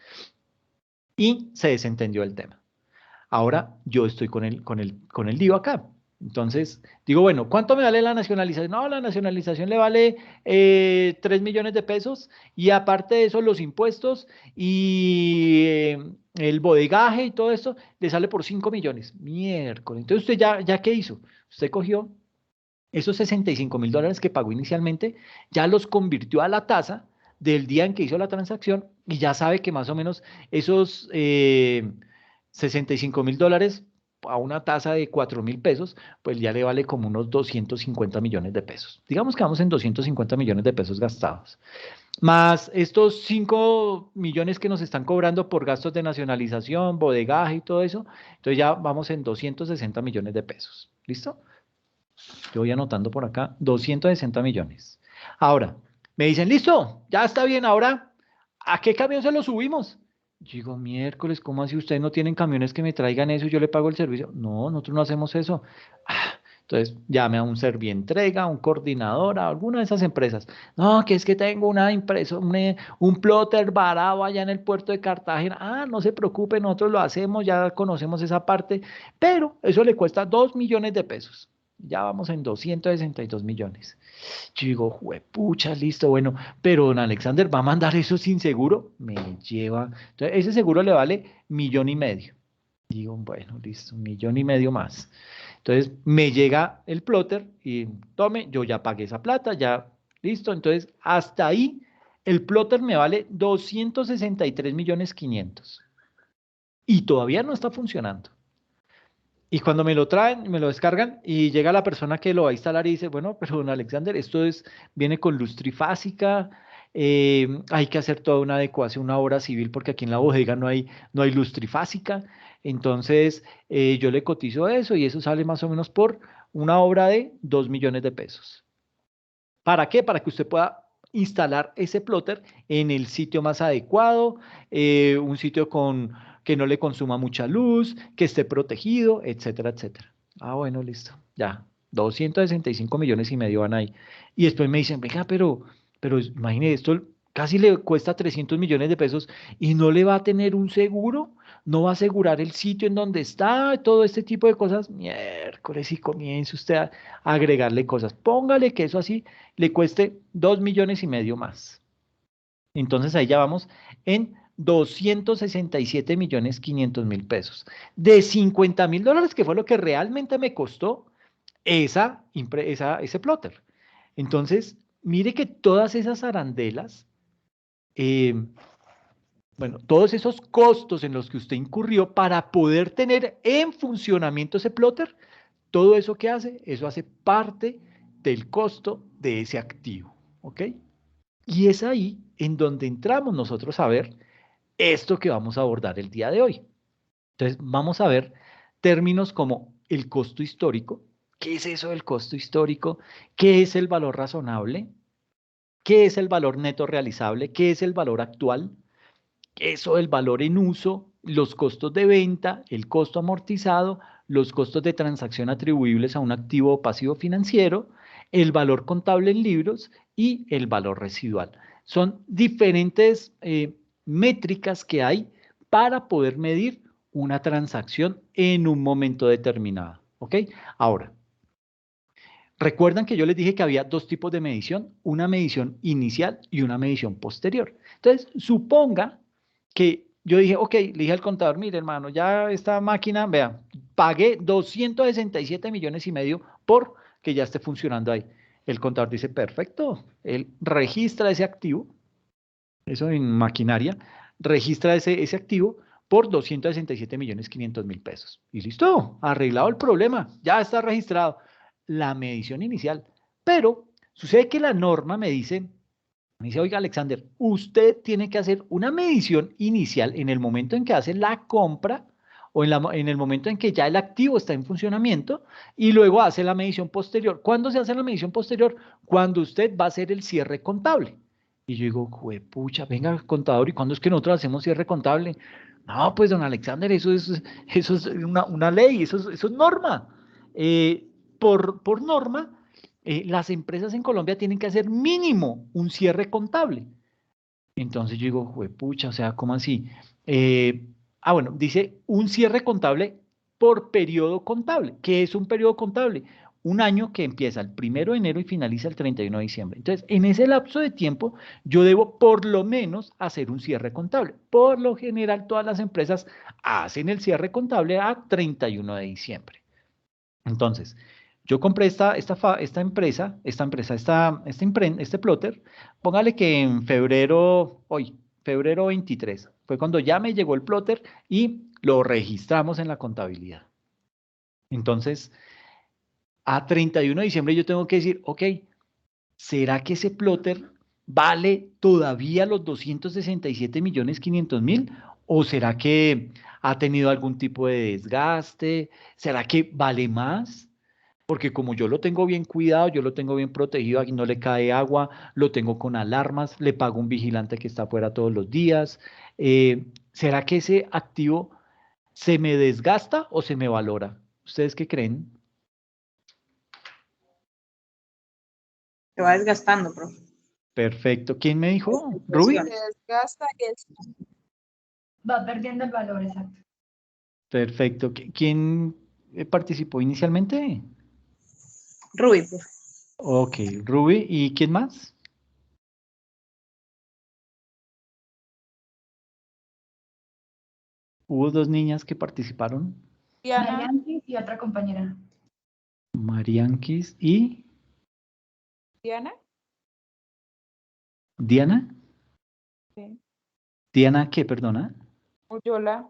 y se desentendió del tema. Ahora yo estoy con el lío acá. Entonces, digo, bueno, ¿cuánto me vale la nacionalización? No, la nacionalización le vale 3 millones de pesos y aparte de eso los impuestos y el bodegaje y todo esto le sale por 5 millones. Miércoles. Entonces, ¿usted ya qué hizo? Usted cogió esos 65.000 dólares que pagó inicialmente, ya los convirtió a la tasa del día en que hizo la transacción y ya sabe que más o menos esos 65.000 dólares a una tasa de 4.000 pesos, pues ya le vale como unos 250 millones de pesos. Digamos que vamos en 250 millones de pesos gastados. Más estos 5 millones que nos están cobrando por gastos de nacionalización, bodegaje y todo eso, entonces ya vamos en 260 millones de pesos. ¿Listo? Yo voy anotando por acá, 260 millones. Ahora, me dicen, listo, ya está bien, ahora, ¿a qué camión se lo subimos? Yo digo, miércoles, ¿cómo así ustedes no tienen camiones que me traigan eso y yo le pago el servicio? No, nosotros no hacemos eso. Entonces, llame a un Servientrega, a un coordinador, a alguna de esas empresas. No, que es que tengo una impresa, un plotter varado allá en el puerto de Cartagena. Ah, no se preocupe, nosotros lo hacemos, ya conocemos esa parte, pero eso le cuesta 2 millones de pesos. Ya vamos en 262 millones. Yo digo, juepucha, listo, bueno, pero don Alexander va a mandar eso sin seguro, me lleva. Entonces, ese seguro le vale 1,500,000. Digo, bueno, listo, 1,500,000 más. Entonces, me llega el plotter y tome, yo ya pagué esa plata, ya, listo. Entonces, hasta ahí, el plotter me vale 263.500.000. Y todavía no está funcionando. Y cuando me lo traen, me lo descargan y llega la persona que lo va a instalar y dice, bueno, pero don Alexander, viene con luz trifásica, hay que hacer toda una adecuación, una obra civil, porque aquí en la bodega no hay luz trifásica. Entonces, yo le cotizo eso y eso sale más o menos por una obra de 2 millones de pesos. ¿Para qué? Para que usted pueda instalar ese plotter en el sitio más adecuado, un sitio que no le consuma mucha luz, que esté protegido, etcétera, etcétera. Ah, bueno, listo, ya, 265,5 millones van ahí. Y después me dicen, venga, pero imagine, esto casi le cuesta 300 millones de pesos y no le va a tener un seguro, no va a asegurar el sitio en donde está, todo este tipo de cosas. Miércoles, y comience usted a agregarle cosas. Póngale que eso así le cueste 2,5 millones más. Entonces ahí ya vamos en 267.500.000 pesos. De 50.000 dólares, que fue lo que realmente me costó ese plotter. Entonces, mire que todas esas arandelas, bueno, todos esos costos en los que usted incurrió para poder tener en funcionamiento ese plotter, todo eso que hace, eso hace parte del costo de ese activo, ¿ok? Y es ahí en donde entramos nosotros a ver esto que vamos a abordar el día de hoy. Entonces, vamos a ver términos como el costo histórico. ¿Qué es eso del costo histórico? ¿Qué es el valor razonable? ¿Qué es el valor neto realizable? ¿Qué es el valor actual? Eso del valor en uso, los costos de venta, el costo amortizado, los costos de transacción atribuibles a un activo o pasivo financiero, el valor contable en libros y el valor residual. Son diferentes métricas que hay para poder medir una transacción en un momento determinado. ¿Ok? Ahora, recuerdan que yo les dije que había dos tipos de medición, una medición inicial y una medición posterior. Entonces, suponga que yo dije, ok, le dije al contador, mire hermano, ya esta máquina, vea, pagué 267,5 millones por que ya esté funcionando ahí. El contador dice, perfecto, él registra ese activo, eso en maquinaria, registra ese activo por 267.500.000 pesos. Y listo, arreglado el problema, ya está registrado la medición inicial. Pero sucede que la norma me dice, oiga, Alexander, usted tiene que hacer una medición inicial en el momento en que hace la compra o en el momento en que ya el activo está en funcionamiento y luego hace la medición posterior. ¿Cuándo se hace la medición posterior? Cuando usted va a hacer el cierre contable. Y yo digo, juepucha, venga, contador, ¿y cuándo es que nosotros hacemos cierre contable? No, pues, don Alexander, eso es una ley, eso es norma. Por norma, las empresas en Colombia tienen que hacer mínimo un cierre contable. Entonces yo digo, juepucha, o sea, ¿cómo así? Bueno, dice un cierre contable por periodo contable. ¿Qué es un periodo contable? Un año que empieza el 1 de enero y finaliza el 31 de diciembre. Entonces, en ese lapso de tiempo, yo debo por lo menos hacer un cierre contable. Por lo general, todas las empresas hacen el cierre contable a 31 de diciembre. Entonces, yo compré este plotter, póngale que en febrero 23, fue cuando ya me llegó el plotter y lo registramos en la contabilidad. Entonces, a 31 de diciembre yo tengo que decir, ok, ¿será que ese plotter vale todavía los 267.500.000? ¿O será que ha tenido algún tipo de desgaste? ¿Será que vale más? Porque como yo lo tengo bien cuidado, yo lo tengo bien protegido, aquí no le cae agua, lo tengo con alarmas, le pago un vigilante que está afuera todos los días. ¿Será que ese activo se me desgasta o se me valora? ¿Ustedes qué creen? Se va desgastando, profe. Perfecto. ¿Quién me dijo? Pues ¿Ruby? se desgasta y Va perdiendo el valor, exacto. Perfecto. ¿Quién participó inicialmente? Ruby, profe. Ok, Ruby. ¿Y quién más? Hubo dos niñas que participaron. Diana, Marianqui y otra compañera. Marianquis y Diana, Diana. sí. ¿Diana qué, perdona? Oyola,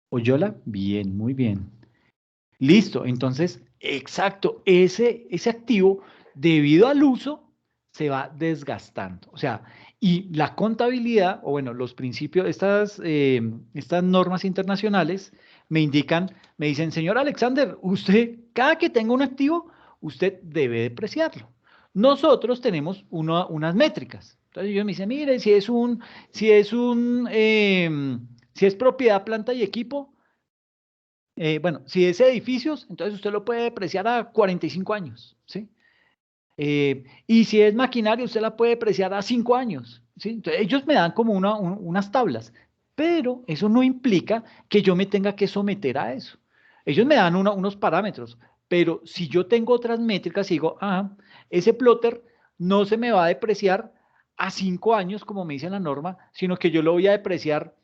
Oyola. Bien, muy bien. Listo. Entonces, exacto. Ese activo, debido al uso, se va desgastando. O sea, y la contabilidad, o bueno, los principios, estas normas internacionales me indican, me dicen, señor Alexander, usted, cada que tenga un activo, usted debe depreciarlo. Nosotros tenemos unas métricas. Entonces ellos me dicen, mire, si es propiedad, planta y equipo, bueno, si es edificios, entonces usted lo puede depreciar a 45 años, ¿sí? Y si es maquinaria, usted la puede depreciar a 5 años, ¿sí? Entonces, ellos me dan como unas tablas, pero eso no implica que yo me tenga que someter a eso. Ellos me dan unos parámetros, pero si yo tengo otras métricas y digo, ese plotter no se me va a depreciar a 5 años, como me dice la norma, sino que yo lo voy a depreciar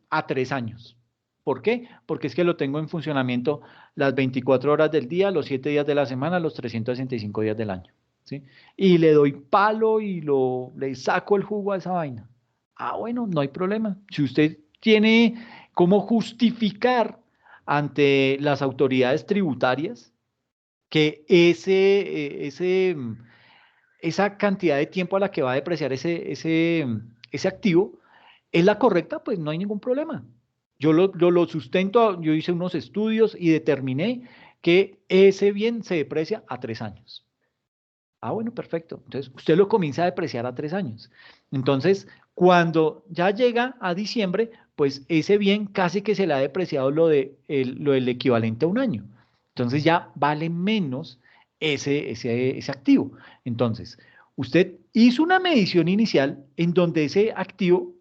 a 3 años. ¿Por qué? Porque es que lo tengo en funcionamiento las 24 horas del día, los 7 días de la semana, los 365 días del año. ¿Sí? Y le doy palo y le saco el jugo a esa vaina. Bueno, no hay problema. Si usted tiene cómo justificar ante las autoridades tributarias que esa cantidad de tiempo a la que va a depreciar ese activo es la correcta, pues no hay ningún problema. Yo lo sustento, yo hice unos estudios y determiné que ese bien se deprecia a 3 años. Bueno, perfecto. Entonces, usted lo comienza a depreciar a 3 años. Entonces, cuando ya llega a diciembre, pues ese bien casi que se le ha depreciado lo del equivalente a un año. Entonces, ya vale menos ese activo. Entonces, usted hizo una medición inicial en donde ese activo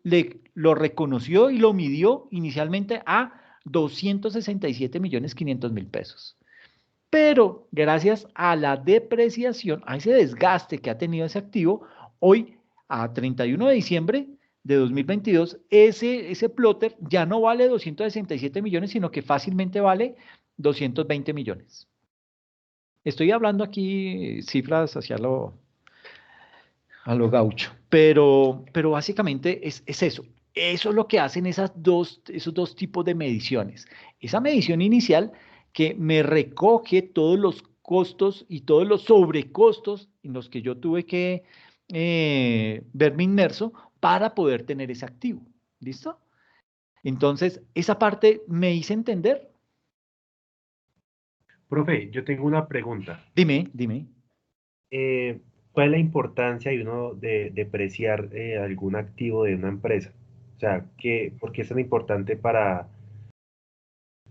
lo reconoció y lo midió inicialmente a 267.500.000 pesos. Pero gracias a la depreciación, a ese desgaste que ha tenido ese activo, hoy a 31 de diciembre de 2022, ese plotter ya no vale 267 millones, sino que fácilmente vale 220 millones. Estoy hablando aquí cifras hacia a lo gaucho, pero básicamente es eso. Eso es lo que hacen esos dos tipos de mediciones. Esa medición inicial que me recoge todos los costos y todos los sobrecostos en los que yo tuve que verme inmerso para poder tener ese activo. ¿Listo? Entonces, esa parte me hice entender. Profe, yo tengo una pregunta. Dime, dime. ¿Cuál es la importancia de uno de depreciar algún activo de una empresa? O sea, ¿por qué es tan importante para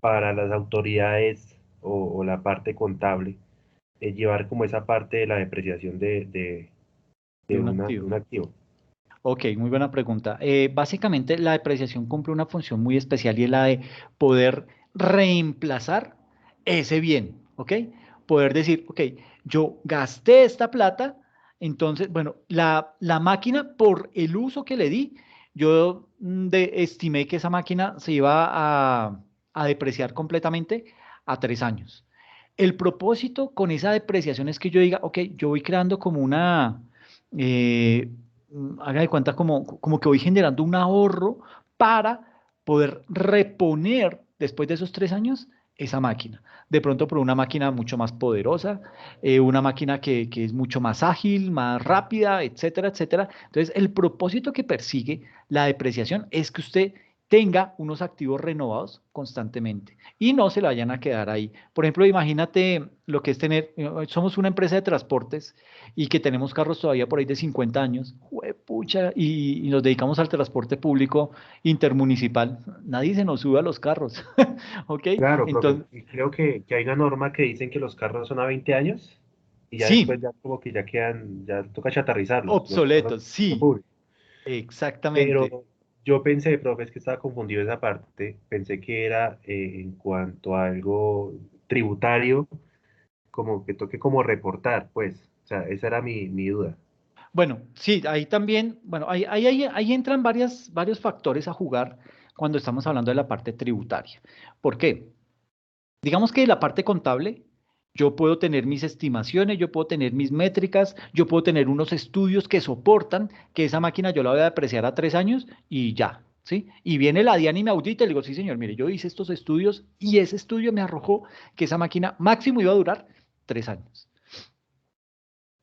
las autoridades o la parte contable llevar como esa parte de la depreciación de Un de activo. un activo? Ok, muy buena pregunta. Básicamente la depreciación cumple una función muy especial y es la de poder reemplazar ese bien, ¿ok? Poder decir, ok, yo gasté esta plata, entonces, bueno, la máquina por el uso que le di, yo estimé que esa máquina se iba a depreciar completamente a 3 años. El propósito con esa depreciación es que yo diga, ok, yo voy creando como eh, haga de cuenta como que voy generando un ahorro para poder reponer después de esos 3 años esa máquina. De pronto por una máquina mucho más poderosa, una máquina que es mucho más ágil, más rápida, etcétera, etcétera. Entonces, el propósito que persigue la depreciación es que usted tenga unos activos renovados constantemente y no se le vayan a quedar ahí. Por ejemplo, imagínate lo que es tener, somos una empresa de transportes y que tenemos carros todavía por ahí de 50 años, juepucha, y nos dedicamos al transporte público intermunicipal, nadie se nos sube a los carros, ¿ok? Claro, profe. Entonces, Y creo que hay una norma que dicen que los carros son a 20 años y ya después sí, ya como que ya quedan, ya toca chatarrizarlos, los carros obsoletos, de sí, público. exactamente. Pero yo pensé, profe, es que estaba confundido esa parte, pensé que era en cuanto a algo tributario, como que toque como reportar, pues, o sea, esa era mi duda. Bueno, sí, ahí también, bueno, ahí entran varios factores a jugar cuando estamos hablando de la parte tributaria. ¿Por qué? Digamos que la parte contable, yo puedo tener mis estimaciones, yo puedo tener mis métricas, yo puedo tener unos estudios que soportan que esa máquina yo la voy a depreciar a 3 años y ya, ¿sí? Y viene la DIAN y me audita y le digo, sí, señor, mire, yo hice estos estudios y ese estudio me arrojó que esa máquina máximo iba a durar 3 años.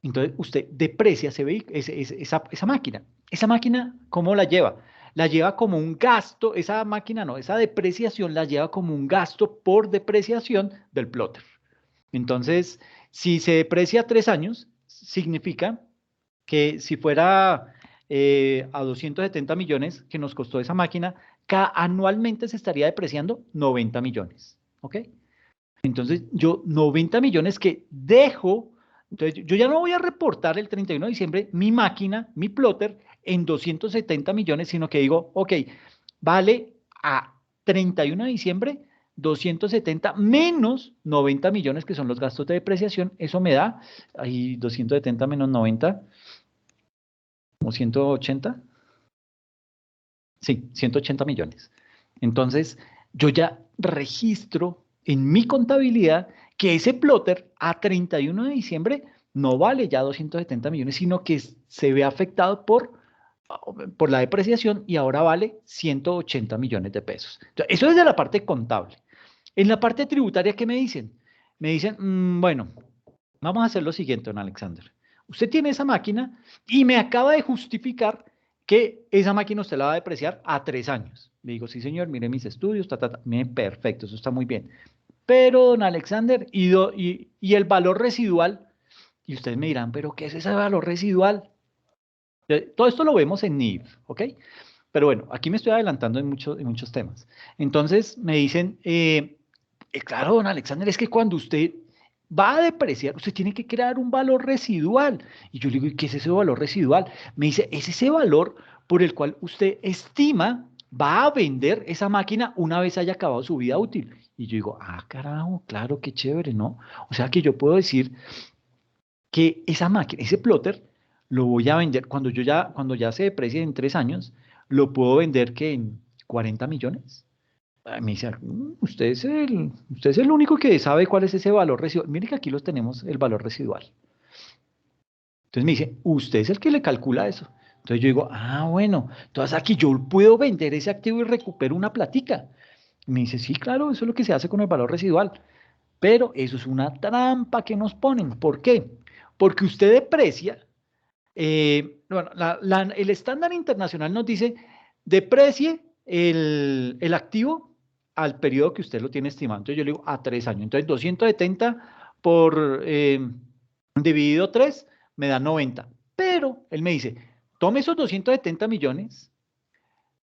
Entonces, usted deprecia esa máquina. Esa máquina, ¿cómo la lleva? La lleva como un gasto, esa máquina no, esa depreciación la lleva como un gasto por depreciación del plotter. Entonces, si se deprecia 3 años, significa que si fuera a 270 millones que nos costó esa máquina, anualmente se estaría depreciando 90 millones. ¿Ok? Entonces, yo 90 millones que dejo, entonces yo ya no voy a reportar el 31 de diciembre mi máquina, mi plotter, en 270 millones, sino que digo, ok, vale a 31 de diciembre 270 menos 90 millones, que son los gastos de depreciación, eso me da, ahí 270 menos 90, como 180, sí, 180 millones. Entonces, yo ya registro en mi contabilidad que ese plotter a 31 de diciembre no vale ya 270 millones, sino que se ve afectado por la depreciación y ahora vale 180 millones de pesos. Entonces, eso es de la parte contable. En la parte tributaria, ¿qué me dicen? Me dicen, bueno, vamos a hacer lo siguiente, don Alexander. Usted tiene esa máquina y me acaba de justificar que esa máquina usted la va a depreciar a 3 años. Le digo, sí, señor, mire mis estudios, perfecto, eso está muy bien. Pero, don Alexander, y el valor residual, y ustedes me dirán, ¿pero qué es ese valor residual? Todo esto lo vemos en NIF, ¿ok? Pero bueno, aquí me estoy adelantando en muchos temas. Entonces me dicen, claro, don Alexander, es que cuando usted va a depreciar, usted tiene que crear un valor residual. Y yo le digo, ¿y qué es ese valor residual? Me dice, es ese valor por el cual usted estima va a vender esa máquina una vez haya acabado su vida útil. Y yo digo, ah, carajo, claro, qué chévere, ¿no? O sea que yo puedo decir que esa máquina, ese plotter, lo voy a vender cuando ya se deprecie en 3 años, lo puedo vender que en 40 millones. Me dice, usted es el único que sabe cuál es ese valor residual. Mire que aquí los tenemos, el valor residual. Entonces me dice, usted es el que le calcula eso. Entonces yo digo, ah, bueno, entonces aquí yo puedo vender ese activo y recupero una platica. Y me dice, sí, claro, eso es lo que se hace con el valor residual. Pero eso es una trampa que nos ponen. ¿Por qué? Porque usted deprecia, bueno, el estándar internacional nos dice, deprecie el activo al periodo que usted lo tiene estimado. Entonces yo le digo a 3 años. Entonces 270 por dividido 3 me da 90. Pero él me dice, tome esos 270 millones,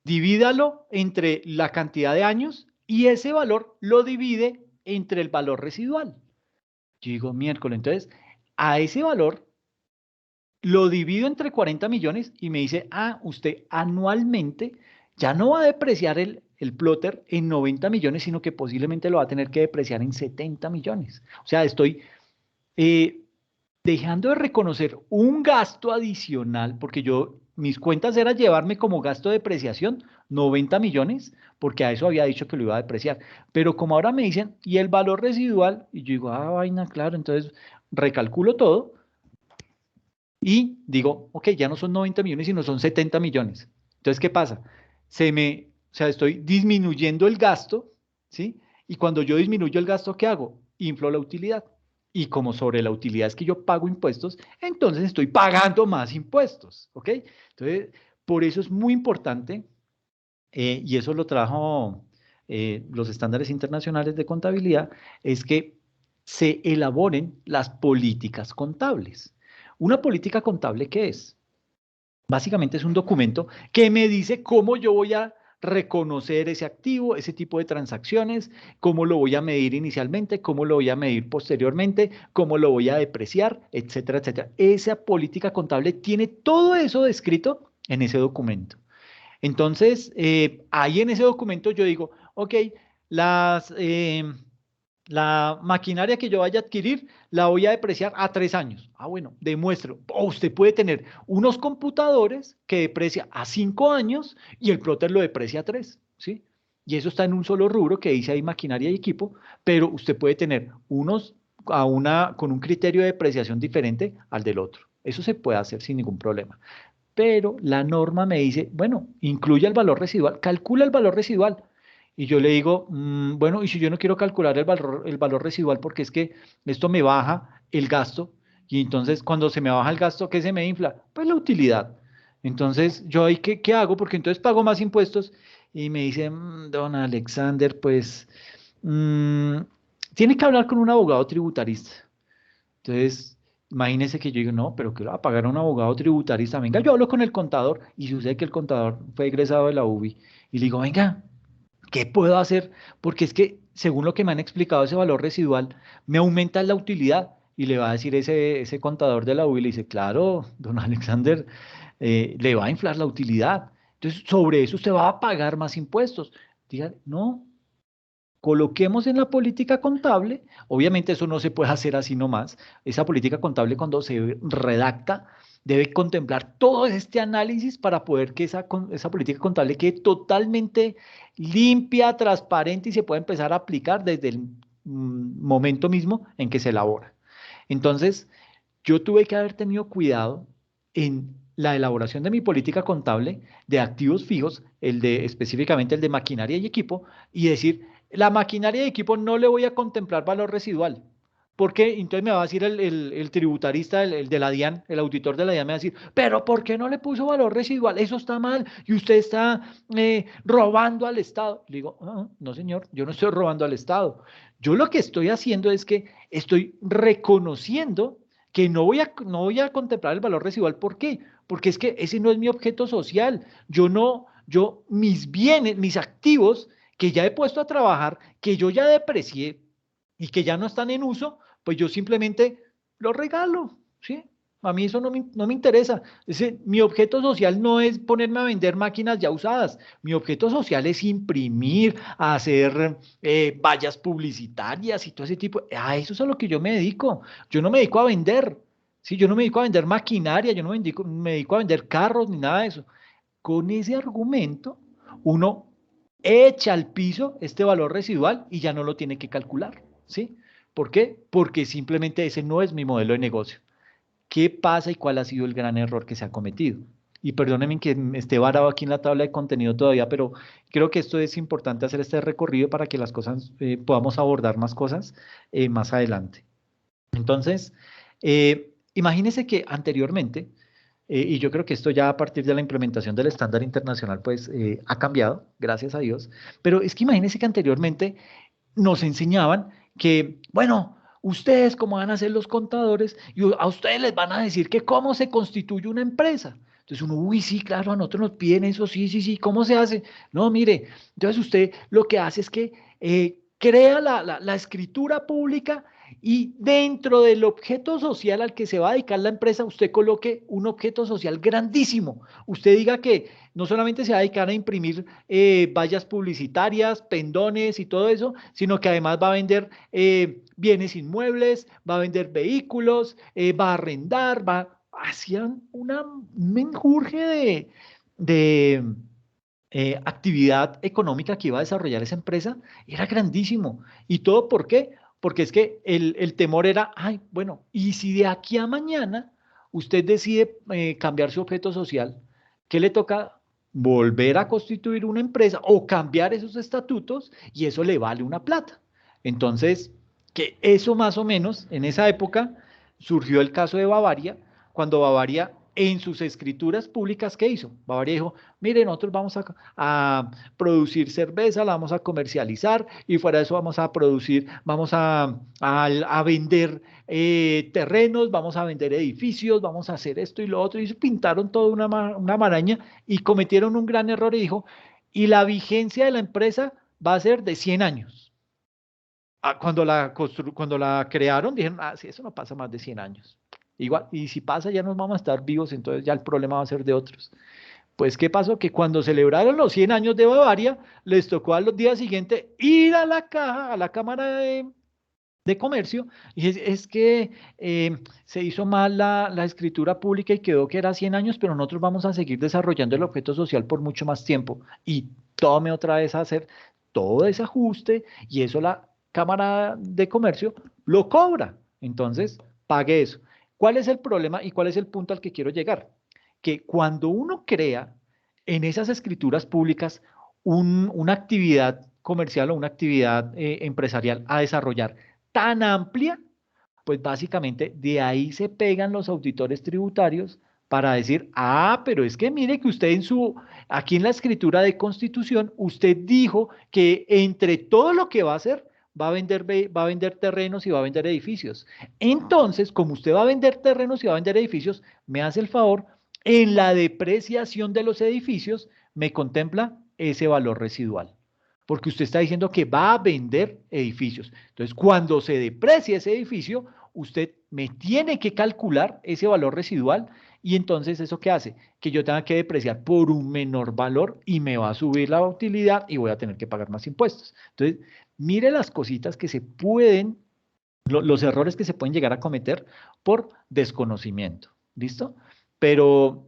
divídalo entre la cantidad de años y ese valor lo divide entre el valor residual. Yo digo, miércoles, entonces a ese valor lo divido entre 40 millones y me dice, ah, usted anualmente ya no va a depreciar el plotter en 90 millones, sino que posiblemente lo va a tener que depreciar en 70 millones. O sea, estoy dejando de reconocer un gasto adicional, porque mis cuentas era llevarme como gasto de depreciación 90 millones, porque a eso había dicho que lo iba a depreciar. Pero como ahora me dicen, y el valor residual, y yo digo, ah, vaina, claro, entonces recalculo todo y digo, ok, ya no son 90 millones, sino son 70 millones. Entonces, ¿qué pasa? O sea, estoy disminuyendo el gasto, ¿sí? Y cuando yo disminuyo el gasto, ¿qué hago? Inflo la utilidad. Y como sobre la utilidad es que yo pago impuestos, entonces estoy pagando más impuestos, ¿ok? Entonces, por eso es muy importante, y eso lo trajo los estándares internacionales de contabilidad, es que se elaboren las políticas contables. ¿Una política contable qué es? Básicamente es un documento que me dice cómo yo voy a reconocer ese activo, ese tipo de transacciones, cómo lo voy a medir inicialmente, cómo lo voy a medir posteriormente, cómo lo voy a depreciar, etcétera, etcétera. Esa política contable tiene todo eso descrito en ese documento. Entonces, ahí en ese documento yo digo, ok, la maquinaria que yo vaya a adquirir la voy a depreciar a 3 años. Ah, bueno, demuestro. O usted puede tener unos computadores que deprecia a 5 años y el plotter lo deprecia a 3, ¿sí? Y eso está en un solo rubro que dice ahí maquinaria y equipo, pero usted puede tener unos con un criterio de depreciación diferente al del otro. Eso se puede hacer sin ningún problema. Pero la norma me dice, bueno, incluye el valor residual, calcula el valor residual. Y yo le digo, bueno, y si yo no quiero calcular el valor residual porque es que esto me baja el gasto, y entonces cuando se me baja el gasto, ¿qué se me infla? Pues la utilidad. Entonces, ¿yo ahí qué hago? Porque entonces pago más impuestos. Y me dice, don Alexander, pues, tiene que hablar con un abogado tributarista. Entonces, imagínese que yo digo, no, pero que lo va a pagar a un abogado tributarista. Venga, yo hablo con el contador y sucede que el contador fue egresado de la UBI. Y le digo, venga, ¿qué puedo hacer? Porque es que, según lo que me han explicado, ese valor residual me aumenta la utilidad. Y le va a decir ese contador de la UBI, le dice, claro, don Alexander, le va a inflar la utilidad. Entonces, sobre eso usted va a pagar más impuestos. Diga, no, coloquemos en la política contable, obviamente eso no se puede hacer así nomás, esa política contable cuando se redacta debe contemplar todo este análisis para poder que esa política contable quede totalmente limpia, transparente y se pueda empezar a aplicar desde el momento mismo en que se elabora. Entonces, yo tuve que haber tenido cuidado en la elaboración de mi política contable de activos fijos, específicamente el de maquinaria y equipo, y decir, la maquinaria y equipo no le voy a contemplar valor residual. Porque entonces me va a decir el tributarista, el de la DIAN, el auditor de la DIAN me va a decir, pero ¿por qué no le puso valor residual? Eso está mal y usted está robando al Estado. Le digo, no señor, yo no estoy robando al Estado. Yo lo que estoy haciendo es que estoy reconociendo que no voy a contemplar el valor residual. ¿Por qué? Porque es que ese no es mi objeto social. Mis bienes, mis activos que ya he puesto a trabajar, que yo ya deprecié y que ya no están en uso, pues yo simplemente los regalo, ¿sí? A mí eso no me interesa. Mi objeto social no es ponerme a vender máquinas ya usadas. Mi objeto social es imprimir, hacer vallas publicitarias y todo ese tipo. A eso es a lo que yo me dedico. Yo no me dedico a vender, ¿sí? Yo no me dedico a vender maquinaria, yo no me dedico a vender carros ni nada de eso. Con ese argumento, uno echa al piso este valor residual y ya no lo tiene que calcular, ¿sí? ¿Por qué? Porque simplemente ese no es mi modelo de negocio. ¿Qué pasa y cuál ha sido el gran error que se ha cometido? y perdónenme que me esté varado aquí en la tabla de contenido todavía, pero creo que esto es importante hacer este recorrido para que las cosas, podamos abordar más cosas más adelante. Entonces, imagínense que anteriormente, y yo creo que esto ya a partir de la implementación del estándar internacional, pues ha cambiado, gracias a Dios, pero es que imagínense que anteriormente nos enseñaban que, bueno, ustedes como van a ser los contadores, y a ustedes les van a decir que cómo se constituye una empresa. Entonces uno, uy, sí, claro, a nosotros nos piden eso, sí, sí, sí, ¿cómo se hace? No, mire, entonces usted lo que hace es que crea la escritura pública y dentro del objeto social al que se va a dedicar la empresa, usted coloque un objeto social grandísimo. Usted diga que no solamente se va a dedicar a imprimir vallas publicitarias, pendones y todo eso, sino que además va a vender bienes inmuebles, va a vender vehículos, va a arrendar, hacían un menjurje de actividad económica que iba a desarrollar esa empresa, era grandísimo. ¿Y todo por qué? Porque es que el temor era, ay, bueno, y si de aquí a mañana usted decide cambiar su objeto social, ¿qué le toca? Volver a constituir una empresa o cambiar esos estatutos y eso le vale una plata. Entonces, que eso más o menos, en esa época, surgió el caso de Bavaria, cuando Bavaria en sus escrituras públicas, ¿qué hizo? Bavaria dijo, mire, nosotros vamos a producir cerveza, la vamos a comercializar y fuera de eso vamos a producir, vamos a vender terrenos, vamos a vender edificios, vamos a hacer esto y lo otro. Y pintaron toda una maraña y cometieron un gran error y dijo, y la vigencia de la empresa va a ser de 100 años. Cuando la crearon, dijeron, sí, eso no pasa más de 100 años. Igual, y si pasa ya nos vamos a estar vivos, entonces ya el problema va a ser de otros. Pues, ¿qué pasó? Que cuando celebraron los 100 años de Bavaria, les tocó a los días siguientes ir a la caja, a la Cámara de Comercio, y es que se hizo mal la escritura pública y quedó que era 100 años, pero nosotros vamos a seguir desarrollando el objeto social por mucho más tiempo. Y tome otra vez a hacer todo ese ajuste, y eso la Cámara de Comercio lo cobra. Entonces, pague eso. ¿Cuál es el problema y cuál es el punto al que quiero llegar? Que cuando uno crea en esas escrituras públicas una actividad comercial o una actividad empresarial a desarrollar tan amplia, pues básicamente de ahí se pegan los auditores tributarios para decir, pero es que mire que usted aquí en la escritura de constitución, usted dijo que entre todo lo que va a hacer, va a vender terrenos y va a vender edificios. Entonces, como usted va a vender terrenos y va a vender edificios, me hace el favor, en la depreciación de los edificios, me contempla ese valor residual. Porque usted está diciendo que va a vender edificios. Entonces, cuando se deprecie ese edificio, usted me tiene que calcular ese valor residual y entonces, ¿eso qué hace? Que yo tenga que depreciar por un menor valor y me va a subir la utilidad y voy a tener que pagar más impuestos. Entonces, mire las cositas que se pueden, los errores que se pueden llegar a cometer por desconocimiento. ¿Listo? Pero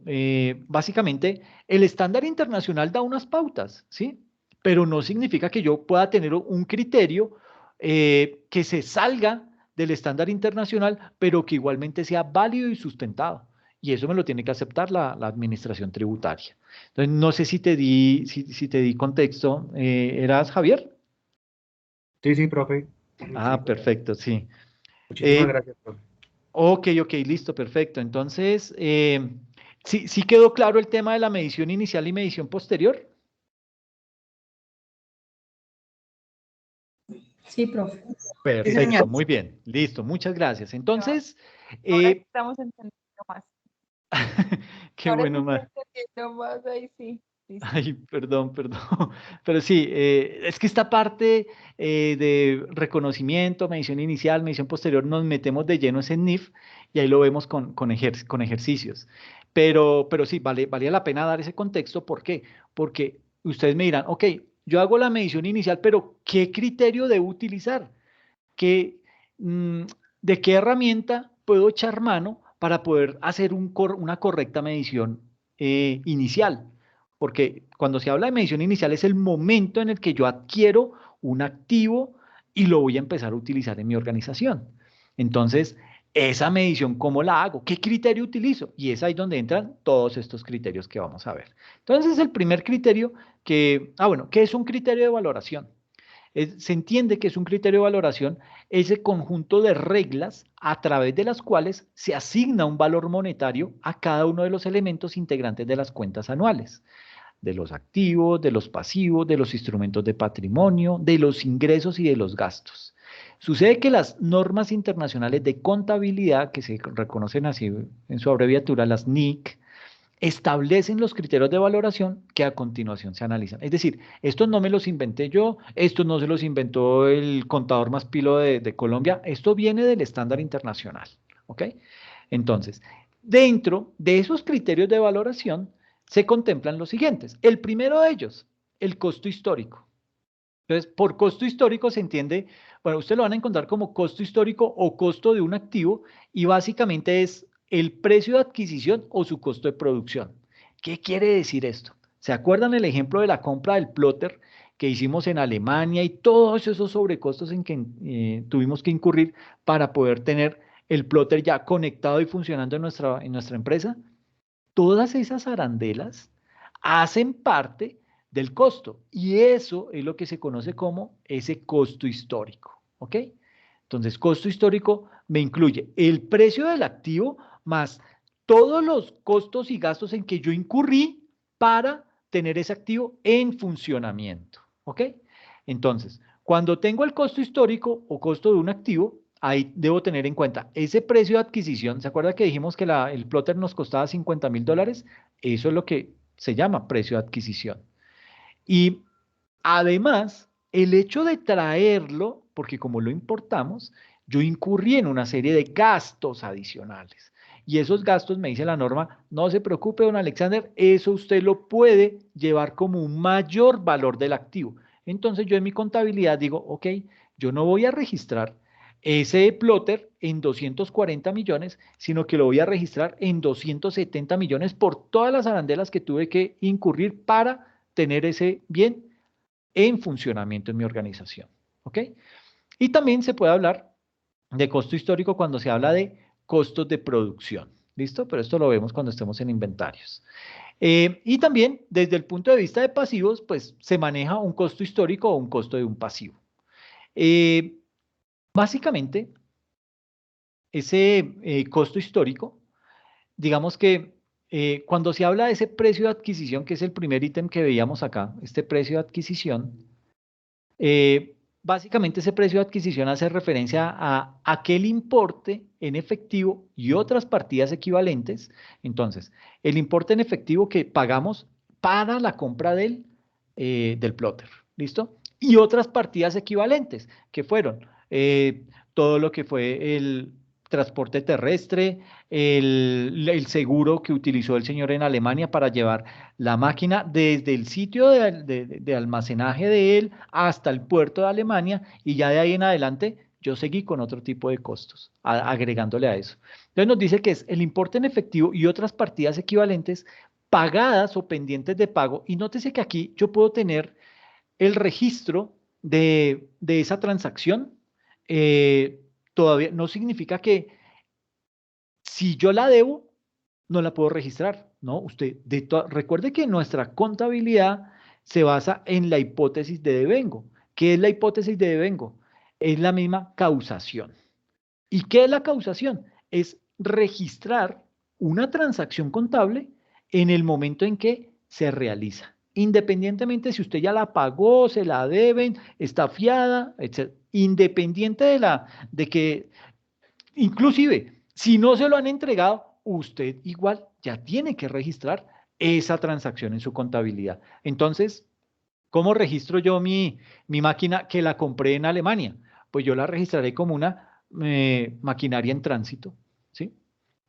básicamente el estándar internacional da unas pautas, ¿sí? Pero no significa que yo pueda tener un criterio que se salga del estándar internacional, pero que igualmente sea válido y sustentado. Y eso me lo tiene que aceptar la administración tributaria. Entonces, no sé si te di contexto. ¿Eras Javier? Sí, profe. Perfecto, sí. Muchísimas gracias, profe. Ok, listo, perfecto. Entonces, ¿sí quedó claro el tema de la medición inicial y medición posterior? Sí, profe. Perfecto, muy bien, listo, muchas gracias. Entonces, ahora estamos entendiendo más. qué Ahora bueno, sí estoy entendiendo más, ahí sí. Ay, perdón, pero sí, es que esta parte de reconocimiento, medición inicial, medición posterior, nos metemos de lleno en NIF y ahí lo vemos con ejercicios. Pero sí, valía la pena dar ese contexto. ¿Por qué? Porque ustedes me dirán, ok, yo hago la medición inicial, pero ¿qué criterio debo utilizar? ¿De qué herramienta puedo echar mano para poder hacer una correcta medición inicial? Porque cuando se habla de medición inicial es el momento en el que yo adquiero un activo y lo voy a empezar a utilizar en mi organización. Entonces, Esa medición, ¿cómo la hago? ¿Qué criterio utilizo? Y es ahí donde entran todos estos criterios que vamos a ver. Entonces, el primer criterio que, bueno, ¿qué es un criterio de valoración? Se entiende que es un criterio de valoración ese conjunto de reglas a través de las cuales se asigna un valor monetario a cada uno de los elementos integrantes de las cuentas anuales, de los activos, de los pasivos, de los instrumentos de patrimonio, de los ingresos y de los gastos. Sucede que las normas internacionales de contabilidad, que se reconocen así en su abreviatura, las NIC, establecen los criterios de valoración que a continuación se analizan. Es decir, estos no me los inventé yo, estos no se los inventó el contador más pilo de Colombia, esto viene del estándar internacional, ¿ok? Entonces, dentro de esos criterios de valoración se contemplan los siguientes. El primero de ellos, el costo histórico. Entonces, por costo histórico se entiende, bueno, usted lo van a encontrar como costo histórico o costo de un activo y básicamente es el precio de adquisición o su costo de producción. ¿Qué quiere decir esto? ¿Se acuerdan el ejemplo de la compra del plotter que hicimos en Alemania y todos esos sobrecostos en que tuvimos que incurrir para poder tener el plotter ya conectado y funcionando en nuestra empresa? Todas esas arandelas hacen parte del costo y eso es lo que se conoce como ese costo histórico, ¿ok? Entonces, costo histórico me incluye el precio del activo más todos los costos y gastos en que yo incurrí para tener ese activo en funcionamiento, ¿ok? Entonces, cuando tengo el costo histórico o costo de un activo, ahí debo tener en cuenta ese precio de adquisición. ¿Se acuerda que dijimos que el plotter nos costaba $50,000? Eso es lo que se llama precio de adquisición. Y además, el hecho de traerlo, porque como lo importamos, yo incurrí en una serie de gastos adicionales. Y esos gastos, me dice la norma, no se preocupe, don Alexander, eso usted lo puede llevar como un mayor valor del activo. Entonces yo en mi contabilidad digo, ok, yo no voy a registrar ese plotter en 240 millones, sino que lo voy a registrar en 270 millones por todas las arandelas que tuve que incurrir para tener ese bien en funcionamiento en mi organización. ¿Ok? Y también se puede hablar de costo histórico cuando se habla de costos de producción. ¿Listo? Pero esto lo vemos cuando estemos en inventarios. Y también, desde el punto de vista de pasivos, pues se maneja un costo histórico o un costo de un pasivo. Básicamente, ese costo histórico, digamos que cuando se habla de ese precio de adquisición, que es el primer ítem que veíamos acá, este precio de adquisición, básicamente ese precio de adquisición hace referencia a aquel importe en efectivo y otras partidas equivalentes. Entonces, el importe en efectivo que pagamos para la compra del plotter, ¿listo? Y otras partidas equivalentes, que fueron todo lo que fue el transporte terrestre, el seguro que utilizó el señor en Alemania para llevar la máquina desde el sitio de almacenaje de él hasta el puerto de Alemania y ya de ahí en adelante yo seguí con otro tipo de costos, agregándole a eso. Entonces nos dice que es el importe en efectivo y otras partidas equivalentes pagadas o pendientes de pago. Y nótese que aquí yo puedo tener el registro de esa transacción. Todavía no significa que si yo la debo, no la puedo registrar, ¿no? Recuerde que nuestra contabilidad se basa en la hipótesis de devengo. ¿Qué es la hipótesis de devengo? Es la misma causación. ¿Y qué es la causación? Es registrar una transacción contable en el momento en que se realiza. Independientemente si usted ya la pagó, se la deben, está fiada, etc. Independiente de que, inclusive, si no se lo han entregado, usted igual ya tiene que registrar esa transacción en su contabilidad. Entonces, ¿cómo registro yo mi máquina que la compré en Alemania? Pues yo la registraré como una maquinaria en tránsito, ¿sí?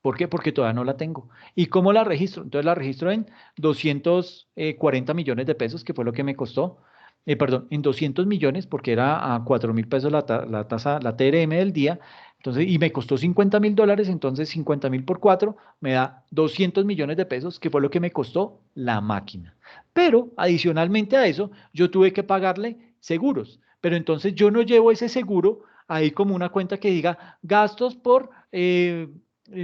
¿Por qué? Porque todavía no la tengo. ¿Y cómo la registro? Entonces la registro en 240 millones de pesos, que fue lo que me costó. Perdón, en 200 millones, porque era a 4.000 pesos la tasa, la TRM del día. Entonces, y me costó $50,000, entonces 50,000 por 4 me da 200 millones de pesos, que fue lo que me costó la máquina. Pero adicionalmente a eso, yo tuve que pagarle seguros. Pero entonces yo no llevo ese seguro ahí como una cuenta que diga gastos por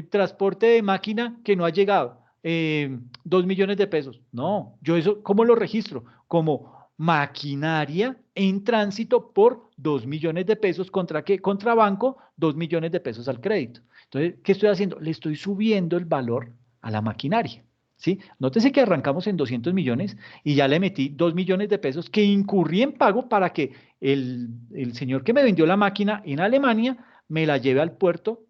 transporte de máquina que no ha llegado, 2 millones de pesos. No, yo eso, ¿cómo lo registro? Como maquinaria en tránsito por 2 millones de pesos. ¿Contra qué? Contra banco, 2 millones de pesos al crédito. Entonces, ¿qué estoy haciendo? Le estoy subiendo el valor a la maquinaria. ¿Sí? Nótese que arrancamos en 200 millones y ya le metí 2 millones de pesos que incurrí en pago para que el señor que me vendió la máquina en Alemania me la lleve al puerto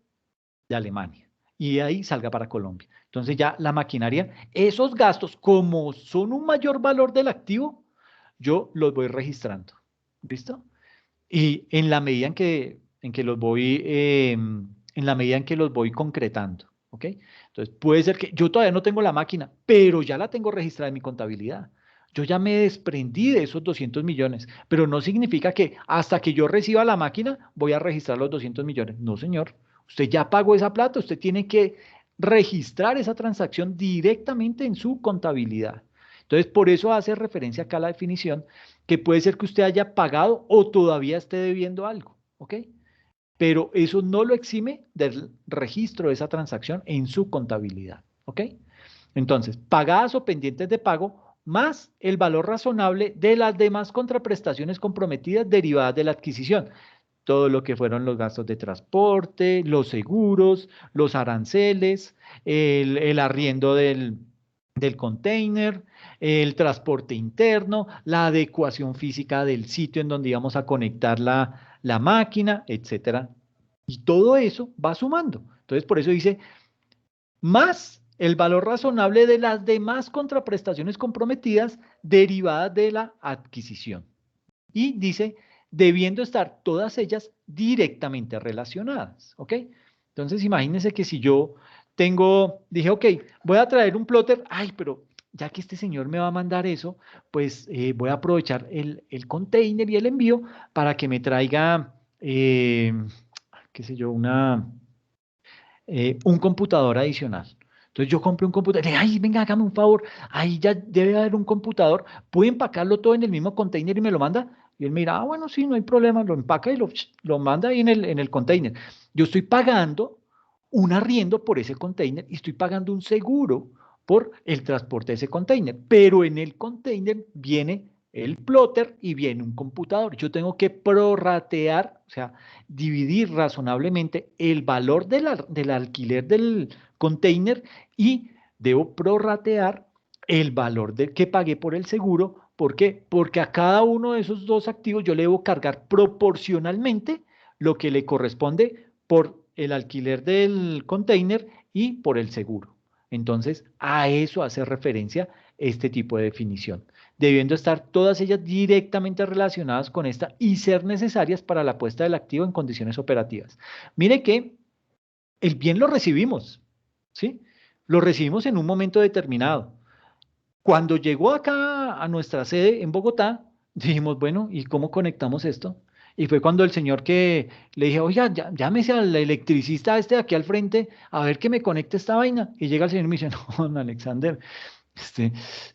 de Alemania y de ahí salga para Colombia. Entonces ya la maquinaria, esos gastos, como son un mayor valor del activo, yo los voy registrando. ¿Listo? Y en la medida en que los voy, en la medida en que los voy concretando. ¿Ok? Entonces puede ser que yo todavía no tengo la máquina, pero ya la tengo registrada en mi contabilidad. Yo ya me desprendí de esos 200 millones, pero no significa que hasta que yo reciba la máquina voy a registrar los 200 millones. No, señor. Usted ya pagó esa plata, usted tiene que registrar esa transacción directamente en su contabilidad. Entonces, por eso hace referencia acá a la definición, que puede ser que usted haya pagado o todavía esté debiendo algo, ¿ok? Pero eso no lo exime del registro de esa transacción en su contabilidad, ¿ok? Entonces, pagadas o pendientes de pago, más el valor razonable de las demás contraprestaciones comprometidas derivadas de la adquisición. Todo lo que fueron los gastos de transporte, los seguros, los aranceles, el arriendo del container, el transporte interno, la adecuación física del sitio en donde íbamos a conectar la máquina, etcétera. Y todo eso va sumando. Entonces, por eso dice, más el valor razonable de las demás contraprestaciones comprometidas derivadas de la adquisición. Y dice, debiendo estar todas ellas directamente relacionadas, ¿ok? Entonces, imagínense que si yo dije, ok, voy a traer un plotter, ay, pero ya que este señor me va a mandar eso, pues voy a aprovechar el container y el envío para que me traiga, qué sé yo, un computador adicional. Entonces yo compré un computador, ay, venga, hágame un favor, ahí ya debe haber un computador, ¿puede empacarlo todo en el mismo container y me lo manda? Y él me dirá, bueno, sí, no hay problema, lo empaca y lo manda ahí en el container. Yo estoy pagando un arriendo por ese container y estoy pagando un seguro por el transporte de ese container, pero en el container viene el plotter y viene un computador. Yo tengo que prorratear, o sea, dividir razonablemente el valor del alquiler del container y debo prorratear el valor que pagué por el seguro. ¿Por qué? Porque a cada uno de esos dos activos yo le debo cargar proporcionalmente lo que le corresponde por el alquiler del container y por el seguro. Entonces, a eso hace referencia este tipo de definición, debiendo estar todas ellas directamente relacionadas con esta y ser necesarias para la puesta del activo en condiciones operativas. Mire que el bien lo recibimos, ¿sí? Lo recibimos en un momento determinado. Cuando llegó acá a nuestra sede en Bogotá, dijimos, bueno, ¿y cómo conectamos esto? Y fue cuando el señor que le dije, oiga, llámese al electricista este de aquí al frente a ver que me conecte esta vaina. Y llega el señor y me dice, no, don Alexander,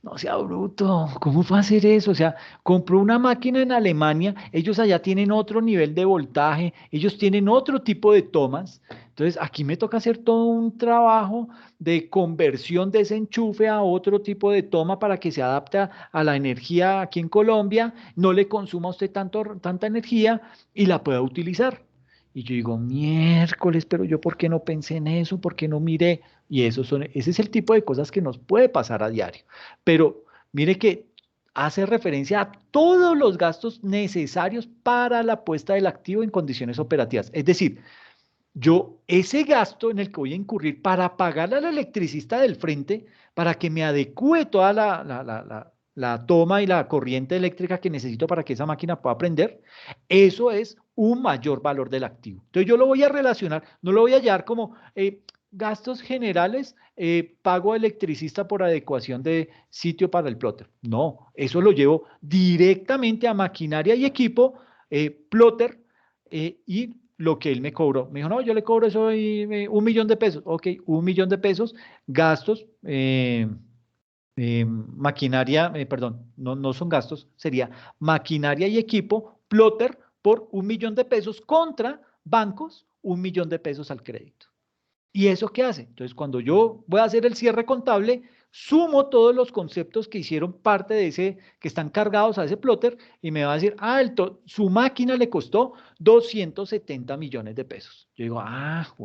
no sea bruto, ¿cómo fue a hacer eso? O sea, compró una máquina en Alemania, ellos allá tienen otro nivel de voltaje, ellos tienen otro tipo de tomas. Entonces, aquí me toca hacer todo un trabajo de conversión de ese enchufe a otro tipo de toma para que se adapte a la energía aquí en Colombia, no le consuma a usted tanta energía y la pueda utilizar. Y yo digo, miércoles, pero yo ¿por qué no pensé en eso? ¿Por qué no miré? Y ese es el tipo de cosas que nos puede pasar a diario. Pero mire que hace referencia a todos los gastos necesarios para la puesta del activo en condiciones operativas. Es decir, ese gasto en el que voy a incurrir para pagarle al electricista del frente, para que me adecue toda la toma y la corriente eléctrica que necesito para que esa máquina pueda prender, eso es un mayor valor del activo. Entonces yo lo voy a relacionar, no lo voy a llevar como gastos generales, pago electricista por adecuación de sitio para el plotter. No, eso lo llevo directamente a maquinaria y equipo, plotter, y lo que él me cobró. Me dijo, no, yo le cobro eso y 1 millón de pesos. Ok, 1 millón de pesos, gastos, maquinaria, perdón, no son gastos, sería maquinaria y equipo, plotter por 1 millón de pesos contra bancos, 1 millón de pesos al crédito. ¿Y eso qué hace? Entonces, cuando yo voy a hacer el cierre contable, sumo todos los conceptos que hicieron parte de ese, que están cargados a ese plotter, y me va a decir, su máquina le costó 270 millones de pesos. Yo digo,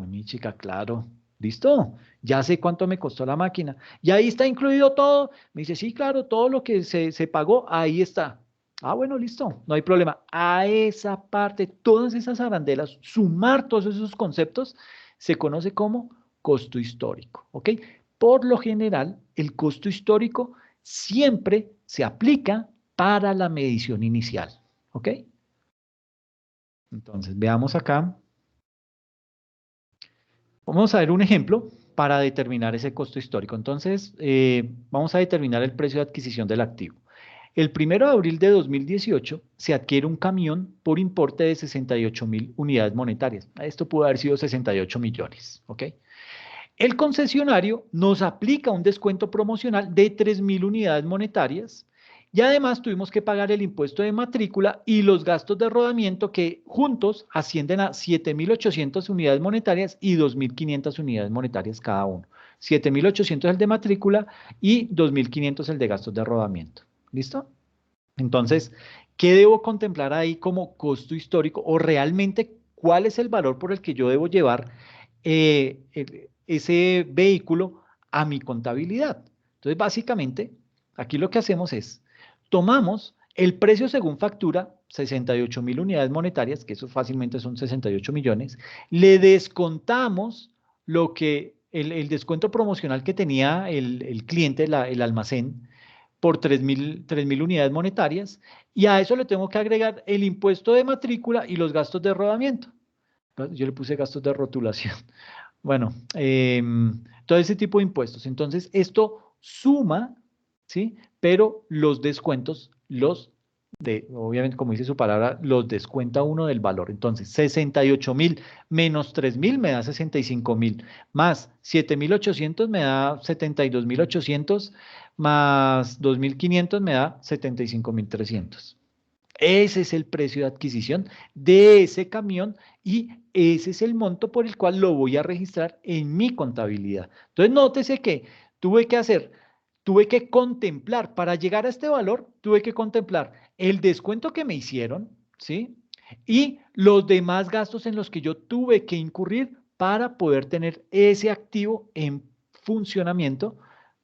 mi chica, claro, listo, ya sé cuánto me costó la máquina. Y ahí está incluido todo. Me dice, sí, claro, todo lo que se pagó, ahí está. Bueno, listo, no hay problema. A esa parte, todas esas arandelas, sumar todos esos conceptos, se conoce como costo histórico, ¿ok? Por lo general, el costo histórico siempre se aplica para la medición inicial, ¿ok? Entonces, veamos acá. Vamos a ver un ejemplo para determinar ese costo histórico. Entonces, vamos a determinar el precio de adquisición del activo. El 1 de abril de 2018 se adquiere un camión por importe de 68.000 unidades monetarias. Esto pudo haber sido 68 millones, ¿ok? El concesionario nos aplica un descuento promocional de 3.000 unidades monetarias y además tuvimos que pagar el impuesto de matrícula y los gastos de rodamiento que juntos ascienden a 7.800 unidades monetarias y 2.500 unidades monetarias cada uno. 7.800 el de matrícula y 2.500 el de gastos de rodamiento. ¿Listo? Entonces, ¿qué debo contemplar ahí como costo histórico? O realmente, ¿cuál es el valor por el que yo debo llevar ese vehículo a mi contabilidad? Entonces, básicamente, aquí lo que hacemos es, tomamos el precio según factura, 68.000 unidades monetarias, que eso fácilmente son 68 millones, le descontamos lo que el descuento promocional que tenía el cliente, el almacén, por 3.000 unidades monetarias, y a eso le tengo que agregar el impuesto de matrícula y los gastos de rodamiento. Yo le puse gastos de rotulación. Bueno, todo ese tipo de impuestos. Entonces, esto suma, ¿sí? Pero los descuentos, obviamente, como dice su palabra, los descuenta uno del valor. Entonces, 68.000 menos 3.000 me da 65.000, más 7.800 me da 72.800, más 2.500 me da 75.300. Ese es el precio de adquisición de ese camión y ese es el monto por el cual lo voy a registrar en mi contabilidad. Entonces, nótese que tuve que contemplar, para llegar a este valor, tuve que contemplar el descuento que me hicieron, ¿sí? Y los demás gastos en los que yo tuve que incurrir para poder tener ese activo en funcionamiento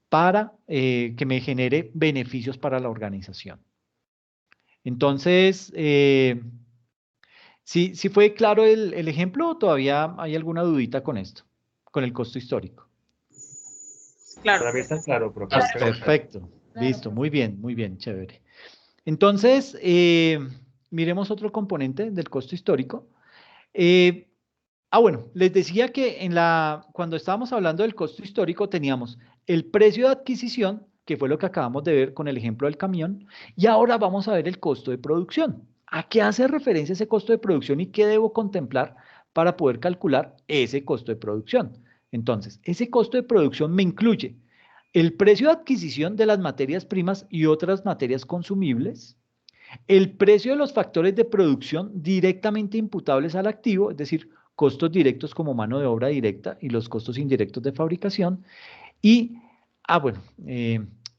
para que me genere beneficios para la organización. Entonces, ¿sí fue claro el ejemplo o todavía hay alguna dudita con esto, con el costo histórico? Claro. Para mí está claro, profe. Perfecto, listo, muy bien, chévere. Entonces, miremos otro componente del costo histórico. Bueno, les decía que cuando estábamos hablando del costo histórico teníamos el precio de adquisición, que fue lo que acabamos de ver con el ejemplo del camión, y ahora vamos a ver el costo de producción. ¿A qué hace referencia ese costo de producción y qué debo contemplar para poder calcular ese costo de producción? Entonces, ese costo de producción me incluye el precio de adquisición de las materias primas y otras materias consumibles, el precio de los factores de producción directamente imputables al activo, es decir, costos directos como mano de obra directa y los costos indirectos de fabricación, y,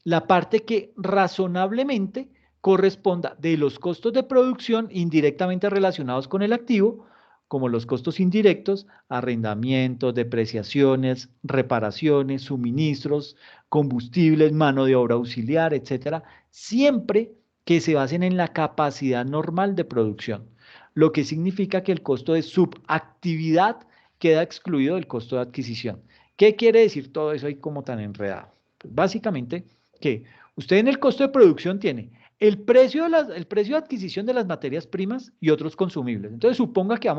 la parte que razonablemente corresponda de los costos de producción indirectamente relacionados con el activo, como los costos indirectos, arrendamientos, depreciaciones, reparaciones, suministros, combustibles, mano de obra auxiliar, etcétera, siempre que se basen en la capacidad normal de producción, lo que significa que el costo de subactividad queda excluido del costo de adquisición. ¿Qué quiere decir todo eso ahí como tan enredado? Pues básicamente que usted en el costo de producción tiene el precio de adquisición de las materias primas y otros consumibles. Entonces, suponga que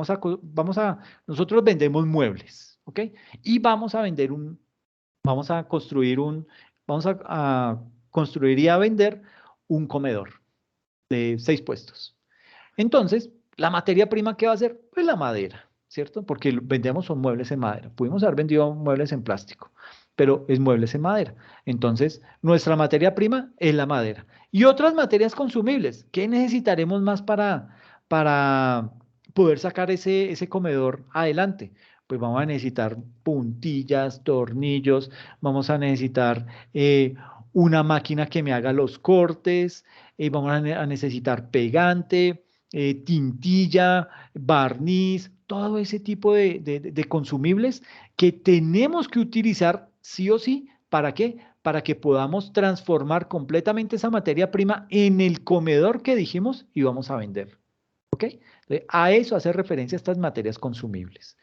nosotros vendemos muebles, ¿ok? Y vamos a construir y a vender un comedor de 6 puestos. Entonces, la materia prima, ¿qué va a ser? Pues la madera, ¿cierto? Porque vendemos son muebles en madera. Pudimos haber vendido muebles en plástico, pero es muebles en madera. Entonces, nuestra materia prima es la madera. Y otras materias consumibles, ¿qué necesitaremos más para para poder sacar ese comedor adelante? Pues vamos a necesitar puntillas, tornillos, vamos a necesitar una máquina que me haga los cortes, vamos a necesitar pegante, tintilla, barniz, todo ese tipo de consumibles que tenemos que utilizar sí o sí. ¿Para qué? Para que podamos transformar completamente esa materia prima en el comedor que dijimos y vamos a vender. ¿Ok? Entonces, a eso hace referencia estas materias consumibles.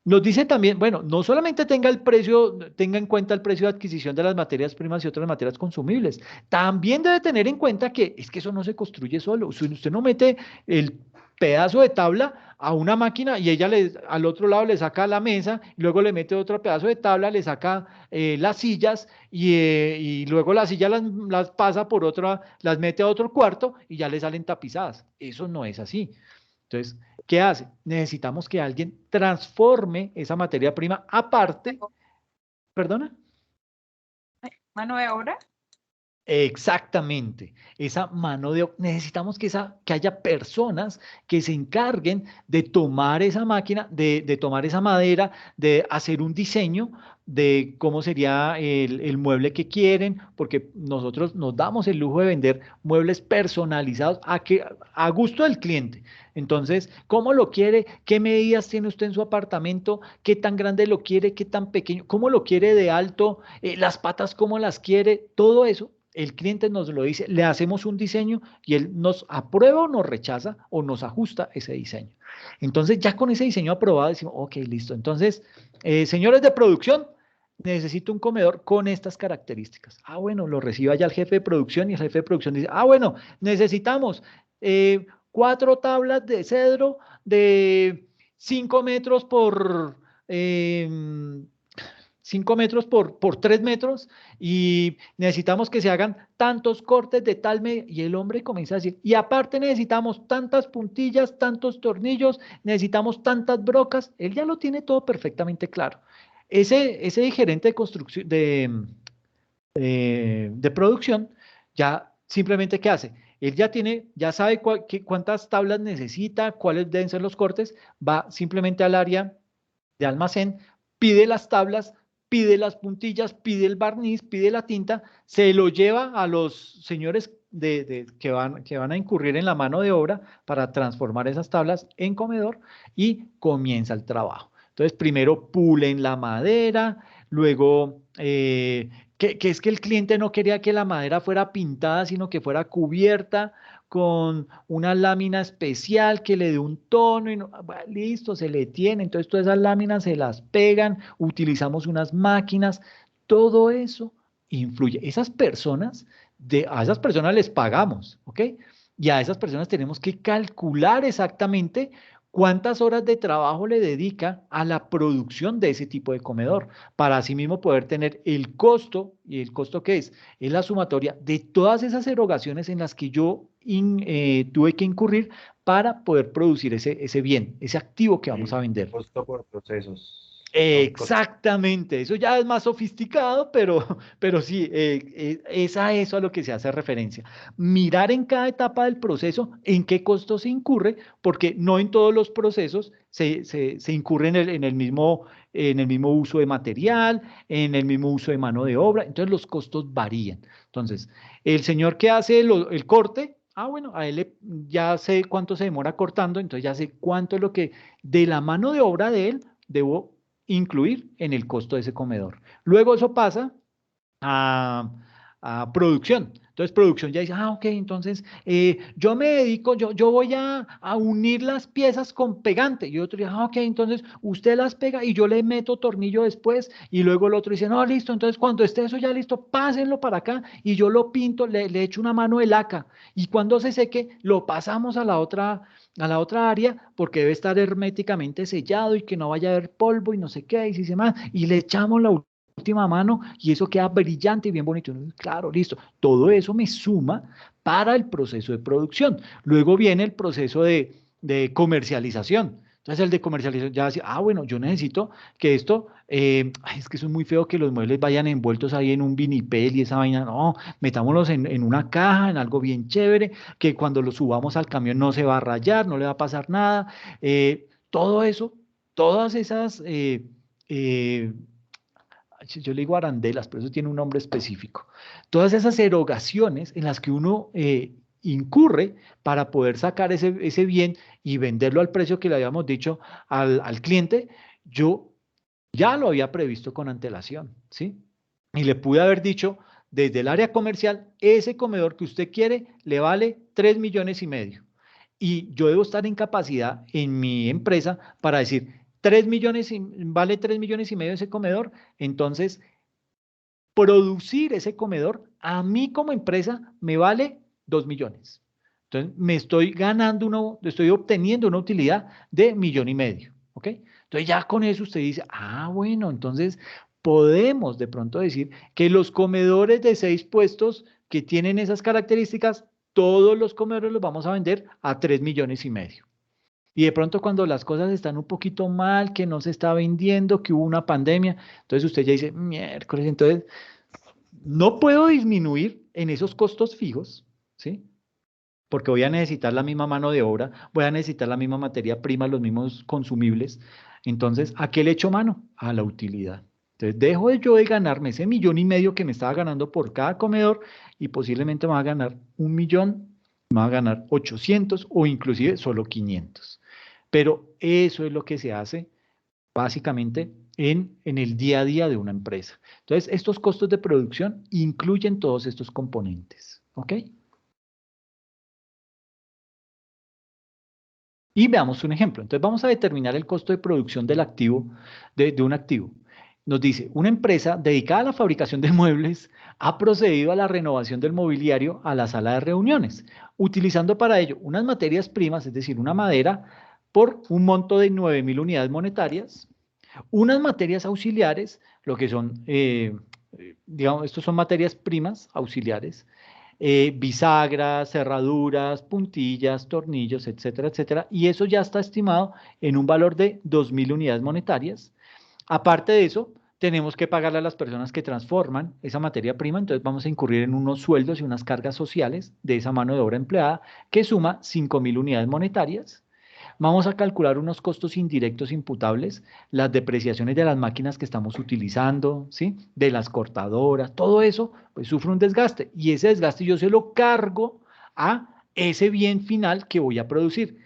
Nos dice también, bueno, no solamente tenga en cuenta el precio de adquisición de las materias primas y otras materias consumibles, también debe tener en cuenta que es que eso no se construye solo. Usted no mete el pedazo de tabla a una máquina y ella al otro lado le saca la mesa, y luego le mete otro pedazo de tabla, le saca las sillas y luego las sillas las pasa por otra, las mete a otro cuarto y ya le salen tapizadas. Eso no es así. Entonces, ¿qué hace? Necesitamos que alguien transforme esa materia prima aparte. ¿Perdona? ¿Mano de obra? Exactamente, esa mano de obra. Necesitamos que haya personas que se encarguen de tomar esa máquina, de tomar esa madera, de hacer un diseño de cómo sería el mueble que quieren, porque nosotros nos damos el lujo de vender muebles personalizados a gusto del cliente. Entonces, ¿cómo lo quiere? ¿Qué medidas tiene usted en su apartamento? ¿Qué tan grande lo quiere? ¿Qué tan pequeño? ¿Cómo lo quiere de alto? Las patas, ¿cómo las quiere? Todo eso el cliente nos lo dice, le hacemos un diseño y él nos aprueba o nos rechaza o nos ajusta ese diseño. Entonces, ya con ese diseño aprobado, decimos, ok, listo. Entonces, señores de producción, necesito un comedor con estas características. Ah, bueno, lo recibe allá el jefe de producción y el jefe de producción dice, ah, bueno, necesitamos 4 tablas de cedro de 5 metros por 5 metros por 3 metros y necesitamos que se hagan tantos cortes de tal medida. Y el hombre comienza a decir, y aparte necesitamos tantas puntillas, tantos tornillos, necesitamos tantas brocas. Él ya lo tiene todo perfectamente claro. Ese gerente de construcción, de producción, ya simplemente ¿qué hace? Él ya sabe cuántas tablas necesita, cuáles deben ser los cortes, va simplemente al área de almacén, pide las tablas, pide las puntillas, pide el barniz, pide la tinta, se lo lleva a los señores que van a incurrir en la mano de obra para transformar esas tablas en comedor y comienza el trabajo. Entonces, primero pulen la madera, luego, que es que el cliente no quería que la madera fuera pintada, sino que fuera cubierta con una lámina especial que le dé un tono y bueno, listo, se le tiene. Entonces todas esas láminas se las pegan, utilizamos unas máquinas, todo eso influye. A esas personas les pagamos, ¿ok? Y a esas personas tenemos que calcular exactamente cuántas horas de trabajo le dedica a la producción de ese tipo de comedor, para así mismo poder tener el costo, y el costo que es la sumatoria de todas esas erogaciones en las que yo tuve que incurrir para poder producir ese bien, ese activo que vamos a vender. Costo por procesos. Exactamente, eso ya es más sofisticado, pero sí, es a eso a lo que se hace referencia. Mirar en cada etapa del proceso en qué costo se incurre, porque no en todos los procesos se incurre en el mismo uso de material, en el mismo uso de mano de obra, entonces los costos varían. Entonces, el señor que hace el corte, bueno, a él ya sé cuánto se demora cortando, entonces ya sé cuánto es lo que de la mano de obra de él debo incluir en el costo de ese comedor. Luego eso pasa a producción. Entonces producción ya dice, ok, entonces yo me dedico, yo voy a unir las piezas con pegante. Y otro dice, ok, entonces usted las pega y yo le meto tornillo después. Y luego el otro dice, no, listo, entonces cuando esté eso ya listo, pásenlo para acá y yo lo pinto, le echo una mano de laca. Y cuando se seque, lo pasamos a la otra área porque debe estar herméticamente sellado y que no vaya a haber polvo y no sé qué, y si se más, y le echamos la última mano y eso queda brillante y bien bonito. Claro, listo. Todo eso me suma para el proceso de producción. Luego viene el proceso de comercialización. Entonces el de comercialización ya decía, bueno, yo necesito que esto, es que eso es muy feo que los muebles vayan envueltos ahí en un vinipel y esa vaina, no, metámoslos en una caja, en algo bien chévere, que cuando lo subamos al camión no se va a rayar, no le va a pasar nada. Todo eso, todas esas, yo le digo arandelas, pero eso tiene un nombre específico. Todas esas erogaciones en las que uno incurre para poder sacar ese bien y venderlo al precio que le habíamos dicho al cliente, yo ya lo había previsto con antelación, ¿sí? Y le pude haber dicho desde el área comercial, ese comedor que usted quiere le vale 3,5 millones. Y yo debo estar en capacidad en mi empresa para decir, 3 millones, vale 3,5 millones ese comedor, entonces producir ese comedor a mí como empresa me vale 2 millones. Entonces me estoy ganando, estoy obteniendo una utilidad de 1,5 millones, ¿ok? Entonces ya con eso usted dice, bueno, entonces podemos de pronto decir que los comedores de 6 puestos que tienen esas características, todos los comedores los vamos a vender a 3,5 millones. Y de pronto cuando las cosas están un poquito mal, que no se está vendiendo, que hubo una pandemia, entonces usted ya dice, miércoles, entonces no puedo disminuir en esos costos fijos, ¿sí? Porque voy a necesitar la misma mano de obra, voy a necesitar la misma materia prima, los mismos consumibles. Entonces, ¿a qué le echo mano? A la utilidad. Entonces, dejo yo de ganarme ese 1,5 millones que me estaba ganando por cada comedor y posiblemente me va a ganar 1 millón, me va a ganar 800 o inclusive solo 500. Pero eso es lo que se hace básicamente en el día a día de una empresa. Entonces, estos costos de producción incluyen todos estos componentes, ¿ok? Y veamos un ejemplo. Entonces, vamos a determinar el costo de producción del activo, de un activo. Nos dice, una empresa dedicada a la fabricación de muebles ha procedido a la renovación del mobiliario a la sala de reuniones, utilizando para ello unas materias primas, es decir, una madera, por un monto de 9,000 unidades monetarias, unas materias auxiliares, lo que son, digamos, estos son materias primas auxiliares, bisagras, cerraduras, puntillas, tornillos, etcétera, etcétera, y eso ya está estimado en un valor de 2,000 unidades monetarias. Aparte de eso, tenemos que pagarle a las personas que transforman esa materia prima, entonces vamos a incurrir en unos sueldos y unas cargas sociales de esa mano de obra empleada que suma 5,000 unidades monetarias. Vamos a calcular unos costos indirectos imputables, las depreciaciones de las máquinas que estamos utilizando, ¿sí? De las cortadoras, todo eso, pues sufre un desgaste y ese desgaste yo se lo cargo a ese bien final que voy a producir.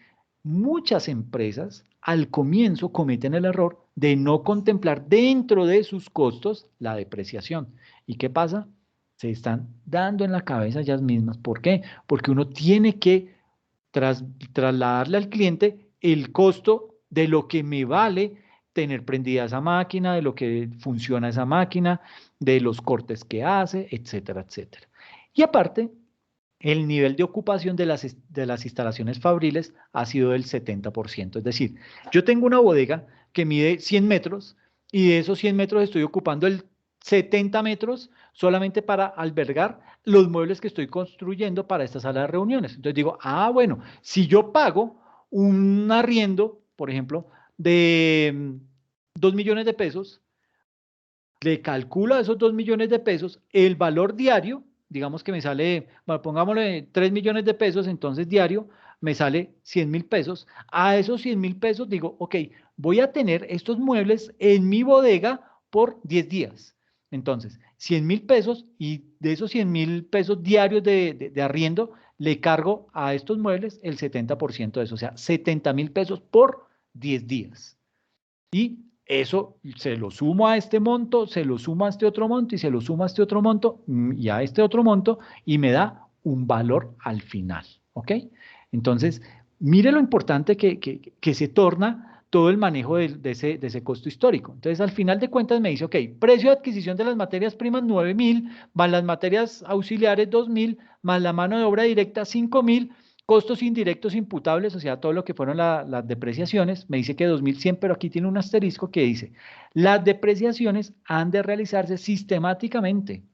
Muchas empresas al comienzo cometen el error de no contemplar dentro de sus costos la depreciación. ¿Y qué pasa? Se están dando en la cabeza ellas mismas. ¿Por qué? Porque uno tiene que trasladarle al cliente el costo de lo que me vale tener prendida esa máquina, de lo que funciona esa máquina, de los cortes que hace, etcétera, etcétera. Y aparte, el nivel de ocupación de las instalaciones fabriles ha sido del 70%. Es decir, yo tengo una bodega que mide 100 metros y de esos 100 metros estoy ocupando el 70 metros solamente para albergar los muebles que estoy construyendo para esta sala de reuniones. Entonces digo, bueno, si yo pago un arriendo, por ejemplo, de 2 millones de pesos, le calculo a esos 2 millones de pesos el valor diario, digamos que me sale, bueno, pongámosle 3 millones de pesos, entonces diario me sale 100,000 pesos. A esos 100,000 pesos digo, ok, voy a tener estos muebles en mi bodega por 10 días. Entonces, 100,000 pesos y de esos 100,000 pesos diarios de arriendo, le cargo a estos muebles el 70% de eso, o sea, 70,000 pesos por 10 días. Y eso se lo sumo a este monto, se lo sumo a este otro monto y se lo sumo a este otro monto y a este otro monto y me da un valor al final, ¿ok? Entonces, mire lo importante que se torna todo el manejo de ese costo histórico. Entonces, al final de cuentas me dice, ok, precio de adquisición de las materias primas 9,000, más las materias auxiliares 2,000, más la mano de obra directa 5,000, costos indirectos imputables, o sea, todo lo que fueron las depreciaciones, me dice que 2,100, pero aquí tiene un asterisco que dice, las depreciaciones han de realizarse sistemáticamente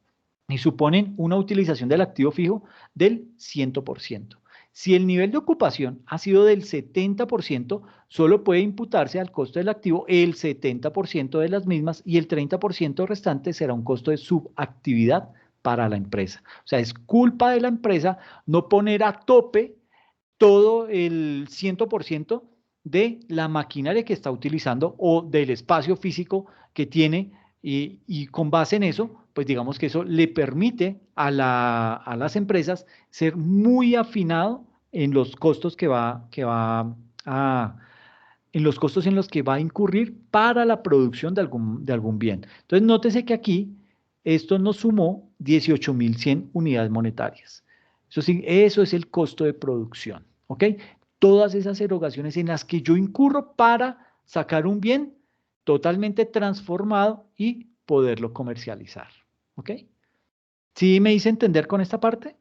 y suponen una utilización del activo fijo del 100%. Si el nivel de ocupación ha sido del 70%, solo puede imputarse al costo del activo el 70% de las mismas y el 30% restante será un costo de subactividad para la empresa. O sea, es culpa de la empresa no poner a tope todo el 100% de la maquinaria que está utilizando o del espacio físico que tiene y con base en eso, pues digamos que eso le permite a las empresas ser muy afinado en los costos en los costos en los que va a incurrir para la producción de algún bien. Entonces, nótese que aquí esto nos sumó 18.100 unidades monetarias. Eso sí, eso es el costo de producción, ¿ok? Todas esas erogaciones en las que yo incurro para sacar un bien totalmente transformado y poderlo comercializar, ¿ok? ¿Sí me hice entender con esta parte?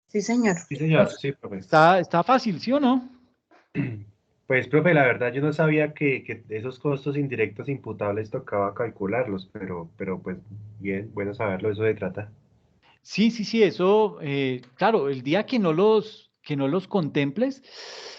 Sí, señor. Sí, señor, sí, profe. Está fácil, ¿sí o no? Pues, profe, la verdad yo no sabía que esos costos indirectos imputables tocaba calcularlos, pero pues bien, bueno saberlo, eso se trata. Sí, sí, sí, eso, claro, el día que no los contemples,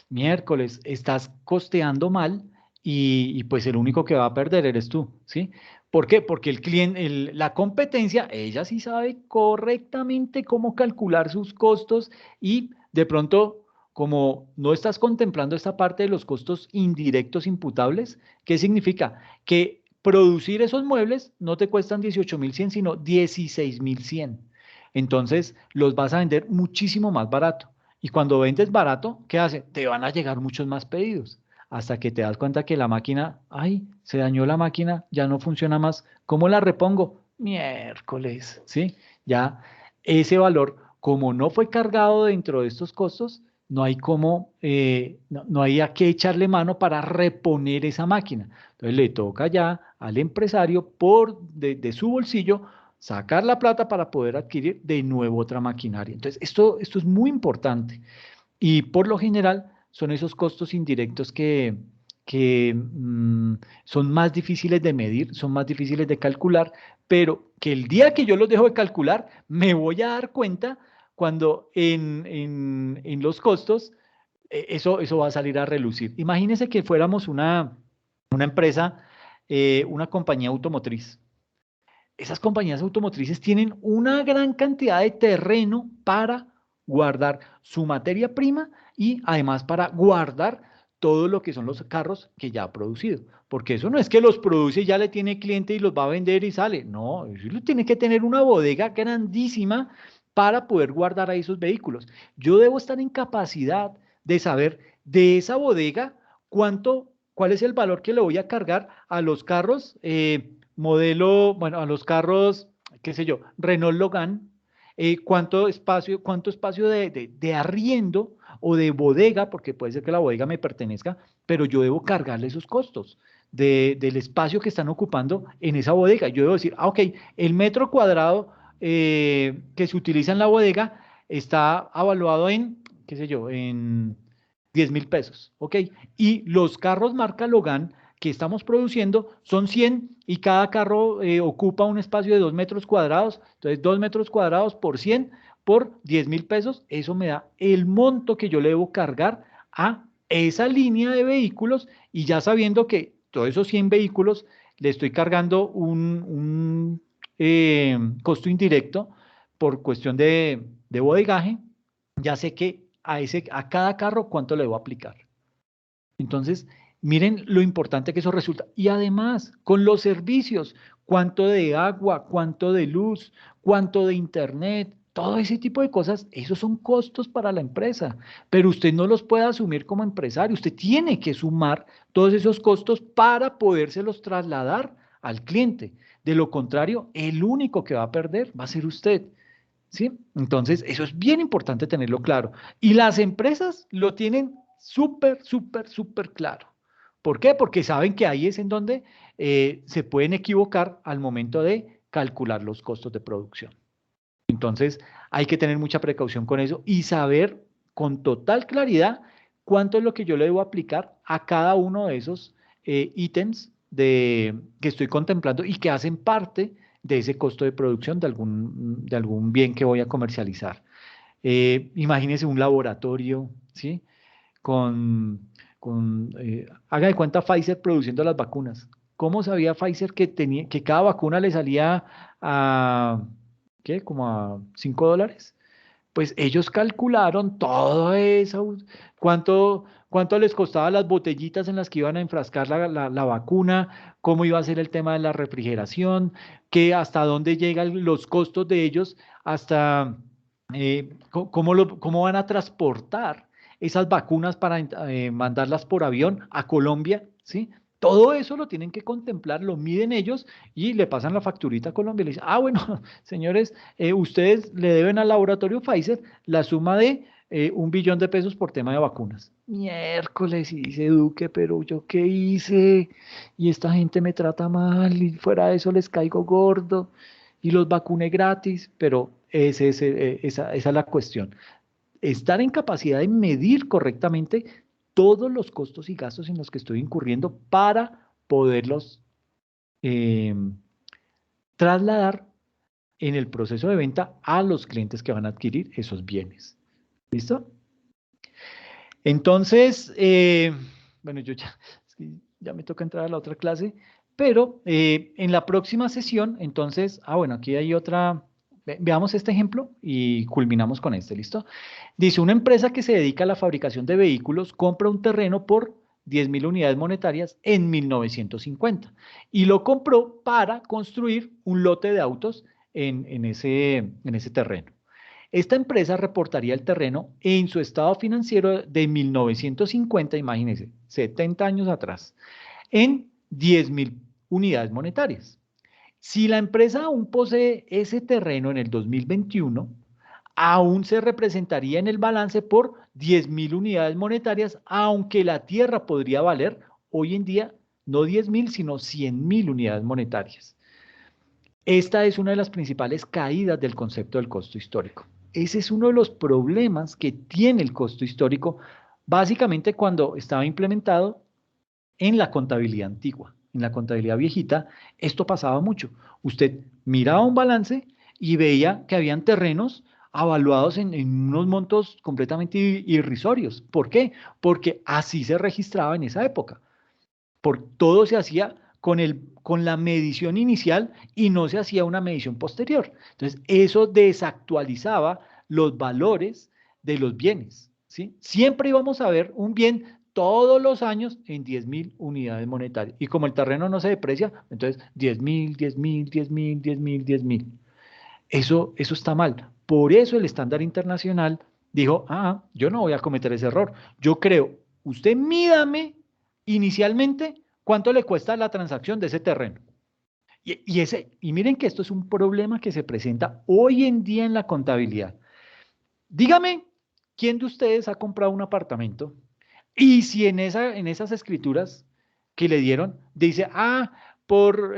miércoles, estás costeando mal y pues el único que va a perder eres tú, ¿sí? ¿Por qué? Porque el cliente, la competencia, ella sí sabe correctamente cómo calcular sus costos y de pronto, como no estás contemplando esta parte de los costos indirectos imputables, ¿qué significa? Que producir esos muebles no te cuestan 18.100, sino 16.100. Entonces los vas a vender muchísimo más barato. Y cuando vendes barato, ¿qué hace? Te van a llegar muchos más pedidos. Hasta que te das cuenta que la máquina, ay, se dañó la máquina, ya no funciona más. ¿Cómo la repongo? Miércoles, ¿sí? Ya ese valor, como no fue cargado dentro de estos costos, no hay cómo, no hay a qué echarle mano para reponer esa máquina. Entonces le toca ya al empresario de su bolsillo sacar la plata para poder adquirir de nuevo otra maquinaria. Entonces, esto es muy importante y por lo general son esos costos indirectos que son más difíciles de medir, son más difíciles de calcular, pero que el día que yo los dejo de calcular, me voy a dar cuenta cuando en los costos eso va a salir a relucir. Imagínense que fuéramos una empresa, una compañía automotriz. Esas compañías automotrices tienen una gran cantidad de terreno para guardar su materia prima y además para guardar todo lo que son los carros que ya ha producido. Porque eso no es que los produce y ya le tiene cliente y los va a vender y sale. No, eso tiene que tener una bodega grandísima para poder guardar ahí sus vehículos. Yo debo estar en capacidad de saber de esa bodega cuál es el valor que le voy a cargar a los carros. Modelo, bueno, a los carros, qué sé yo, Renault Logan, cuánto espacio de arriendo o de bodega, porque puede ser que la bodega me pertenezca, pero yo debo cargarle esos costos del espacio que están ocupando en esa bodega. Yo debo decir, ok, el metro cuadrado que se utiliza en la bodega está evaluado en, qué sé yo, en 10.000 pesos, ok, y los carros marca Logan que estamos produciendo son 100 y cada carro ocupa un espacio de 2 metros cuadrados. Entonces, 2 metros cuadrados por 100 por 10.000 pesos. Eso me da el monto que yo le debo cargar a esa línea de vehículos y ya sabiendo que todos esos 100 vehículos le estoy cargando un costo indirecto por cuestión de bodegaje, ya sé que a cada carro cuánto le debo aplicar. Entonces, miren lo importante que eso resulta. Y además, con los servicios, cuánto de agua, cuánto de luz, cuánto de internet, todo ese tipo de cosas, esos son costos para la empresa, pero usted no los puede asumir como empresario. Usted tiene que sumar todos esos costos para podérselos trasladar al cliente. De lo contrario, el único que va a perder va a ser usted. ¿Sí? Entonces, eso es bien importante tenerlo claro. Y las empresas lo tienen súper, súper, súper claro. ¿Por qué? Porque saben que ahí es en donde se pueden equivocar al momento de calcular los costos de producción. Entonces, hay que tener mucha precaución con eso y saber con total claridad cuánto es lo que yo le debo aplicar a cada uno de esos ítems que estoy contemplando y que hacen parte de ese costo de producción de algún bien que voy a comercializar. Imagínese un laboratorio, ¿sí? Haga de cuenta Pfizer produciendo las vacunas. ¿Cómo sabía Pfizer que cada vacuna le salía a, ¿qué? Como a $5? Pues ellos calcularon todo eso, cuánto les costaba las botellitas en las que iban a enfrascar la vacuna, cómo iba a ser el tema de la refrigeración, hasta dónde llegan los costos de ellos, hasta cómo van a transportar esas vacunas para mandarlas por avión a Colombia, ¿sí? Todo eso lo tienen que contemplar, lo miden ellos y le pasan la facturita a Colombia y le dicen, bueno, señores, ustedes le deben al laboratorio Pfizer la suma de $1 billón por tema de vacunas. Miércoles, y dice Duque, pero ¿yo qué hice? Y esta gente me trata mal y fuera de eso les caigo gordo y los vacuné gratis, pero esa es la cuestión. Estar en capacidad de medir correctamente todos los costos y gastos en los que estoy incurriendo para poderlos trasladar en el proceso de venta a los clientes que van a adquirir esos bienes. ¿Listo? Entonces, bueno, ya me toca entrar a la otra clase, pero en la próxima sesión, entonces, bueno, aquí hay otra, veamos este ejemplo y culminamos con este, ¿listo? Dice, una empresa que se dedica a la fabricación de vehículos compra un terreno por 10.000 unidades monetarias en 1950 y lo compró para construir un lote de autos en ese terreno. Esta empresa reportaría el terreno en su estado financiero de 1950, imagínense, 70 años atrás, en 10.000 unidades monetarias. Si la empresa aún posee ese terreno en el 2021, aún se representaría en el balance por 10.000 unidades monetarias, aunque la tierra podría valer hoy en día no 10.000, sino 100.000 unidades monetarias. Esta es una de las principales caídas del concepto del costo histórico. Ese es uno de los problemas que tiene el costo histórico, básicamente cuando estaba implementado en la contabilidad antigua. En la contabilidad viejita, esto pasaba mucho. Usted miraba un balance y veía que habían terrenos avaluados en unos montos completamente irrisorios. ¿Por qué? Porque así se registraba en esa época. Todo se hacía con la medición inicial y no se hacía una medición posterior. Entonces, eso desactualizaba los valores de los bienes, ¿sí? Siempre íbamos a ver un bien todos los años en 10.000 unidades monetarias. Y como el terreno no se deprecia, entonces 10.000, 10.000, 10.000, 10.000, 10.000. Eso está mal. Por eso el estándar internacional dijo, yo no voy a cometer ese error. Yo creo, usted mídame inicialmente cuánto le cuesta la transacción de ese terreno. Y miren que esto es un problema que se presenta hoy en día en la contabilidad. Dígame, ¿quién de ustedes ha comprado un apartamento? Y si en esas escrituras que le dieron, dice, por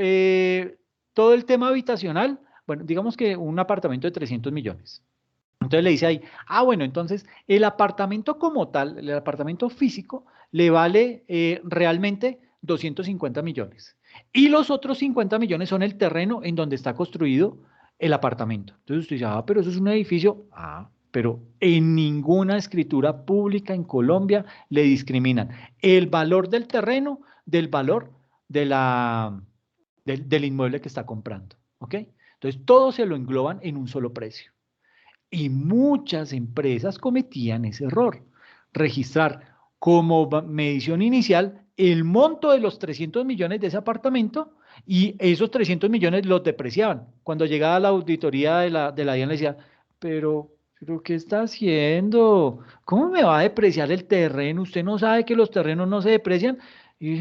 todo el tema habitacional, bueno, digamos que un apartamento de 300 millones. Entonces le dice ahí, bueno, entonces el apartamento como tal, el apartamento físico, le vale realmente 250 millones. Y los otros 50 millones son el terreno en donde está construido el apartamento. Entonces usted dice, pero eso es un edificio. Pero en ninguna escritura pública en Colombia le discriminan el valor del terreno del valor del inmueble que está comprando. ¿Ok? Entonces todo se lo engloban en un solo precio. Y muchas empresas cometían ese error, registrar como medición inicial el monto de los 300 millones de ese apartamento y esos 300 millones los depreciaban. Cuando llegaba la auditoría de la DIAN le decía, pero ¿qué está haciendo? ¿Cómo me va a depreciar el terreno? ¿Usted no sabe que los terrenos no se deprecian? Y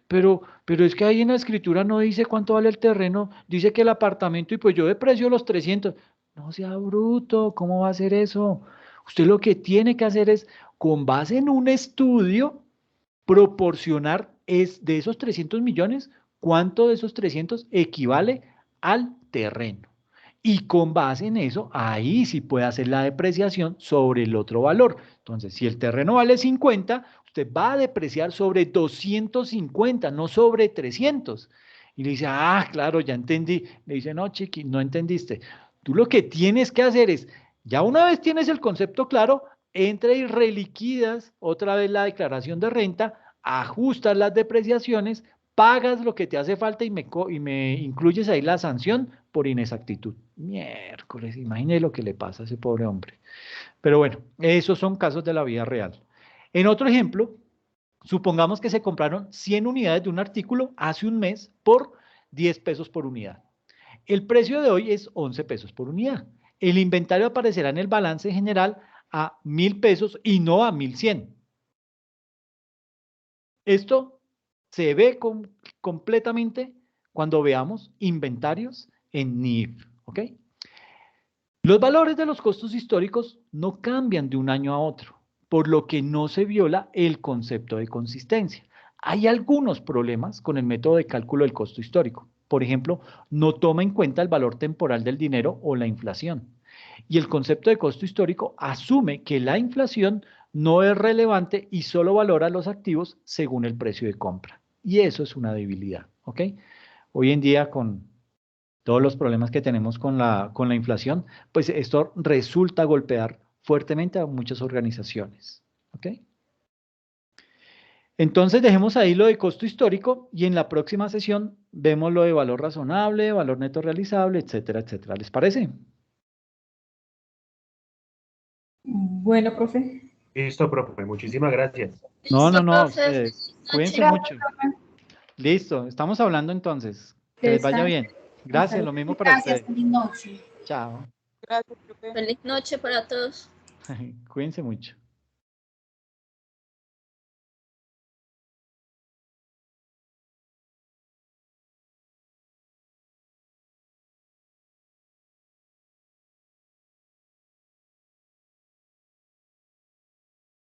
pero es que ahí en la escritura no dice cuánto vale el terreno, dice que el apartamento y pues yo deprecio los 300. No sea bruto, ¿cómo va a hacer eso? Usted lo que tiene que hacer es, con base en un estudio, proporcionar de esos 300 millones, cuánto de esos 300 equivale al terreno. Y con base en eso, ahí sí puede hacer la depreciación sobre el otro valor. Entonces, si el terreno vale 50, usted va a depreciar sobre 250, no sobre 300. Y le dice, ah, claro, ya entendí. Le dice, no, chiqui, no entendiste. Tú lo que tienes que hacer es, ya una vez tienes el concepto claro, entra y reliquidas otra vez la declaración de renta, ajustas las depreciaciones, pagas lo que te hace falta y me incluyes ahí la sanción por inexactitud. Miércoles, imagínese lo que le pasa a ese pobre hombre. Pero bueno, esos son casos de la vida real. En otro ejemplo, supongamos que se compraron 100 unidades de un artículo hace un mes por 10 pesos por unidad. El precio de hoy es 11 pesos por unidad. El inventario aparecerá en el balance general a 1.000 pesos y no a 1.100. Esto se ve completamente cuando veamos inventarios en NIF, ¿ok? Los valores de los costos históricos no cambian de un año a otro, por lo que no se viola el concepto de consistencia. Hay algunos problemas con el método de cálculo del costo histórico. Por ejemplo, no toma en cuenta el valor temporal del dinero o la inflación. Y el concepto de costo histórico asume que la inflación no es relevante y solo valora los activos según el precio de compra. Y eso es una debilidad, ¿ok? Hoy en día con todos los problemas que tenemos con la inflación, pues esto resulta golpear fuertemente a muchas organizaciones, ¿ok? Entonces dejemos ahí lo de costo histórico y en la próxima sesión vemos lo de valor razonable, valor neto realizable, etcétera, etcétera. ¿Les parece? Bueno, profe. Listo, profe, muchísimas gracias. No, Listo, no, profe. ustedes. Cuídense Gracias, mucho. Listo, estamos hablando entonces. Que les vaya bien. Hasta Gracias, lo mismo para Gracias, ustedes. feliz noche. Chao. Gracias, profe. Feliz noche para todos. Cuídense mucho.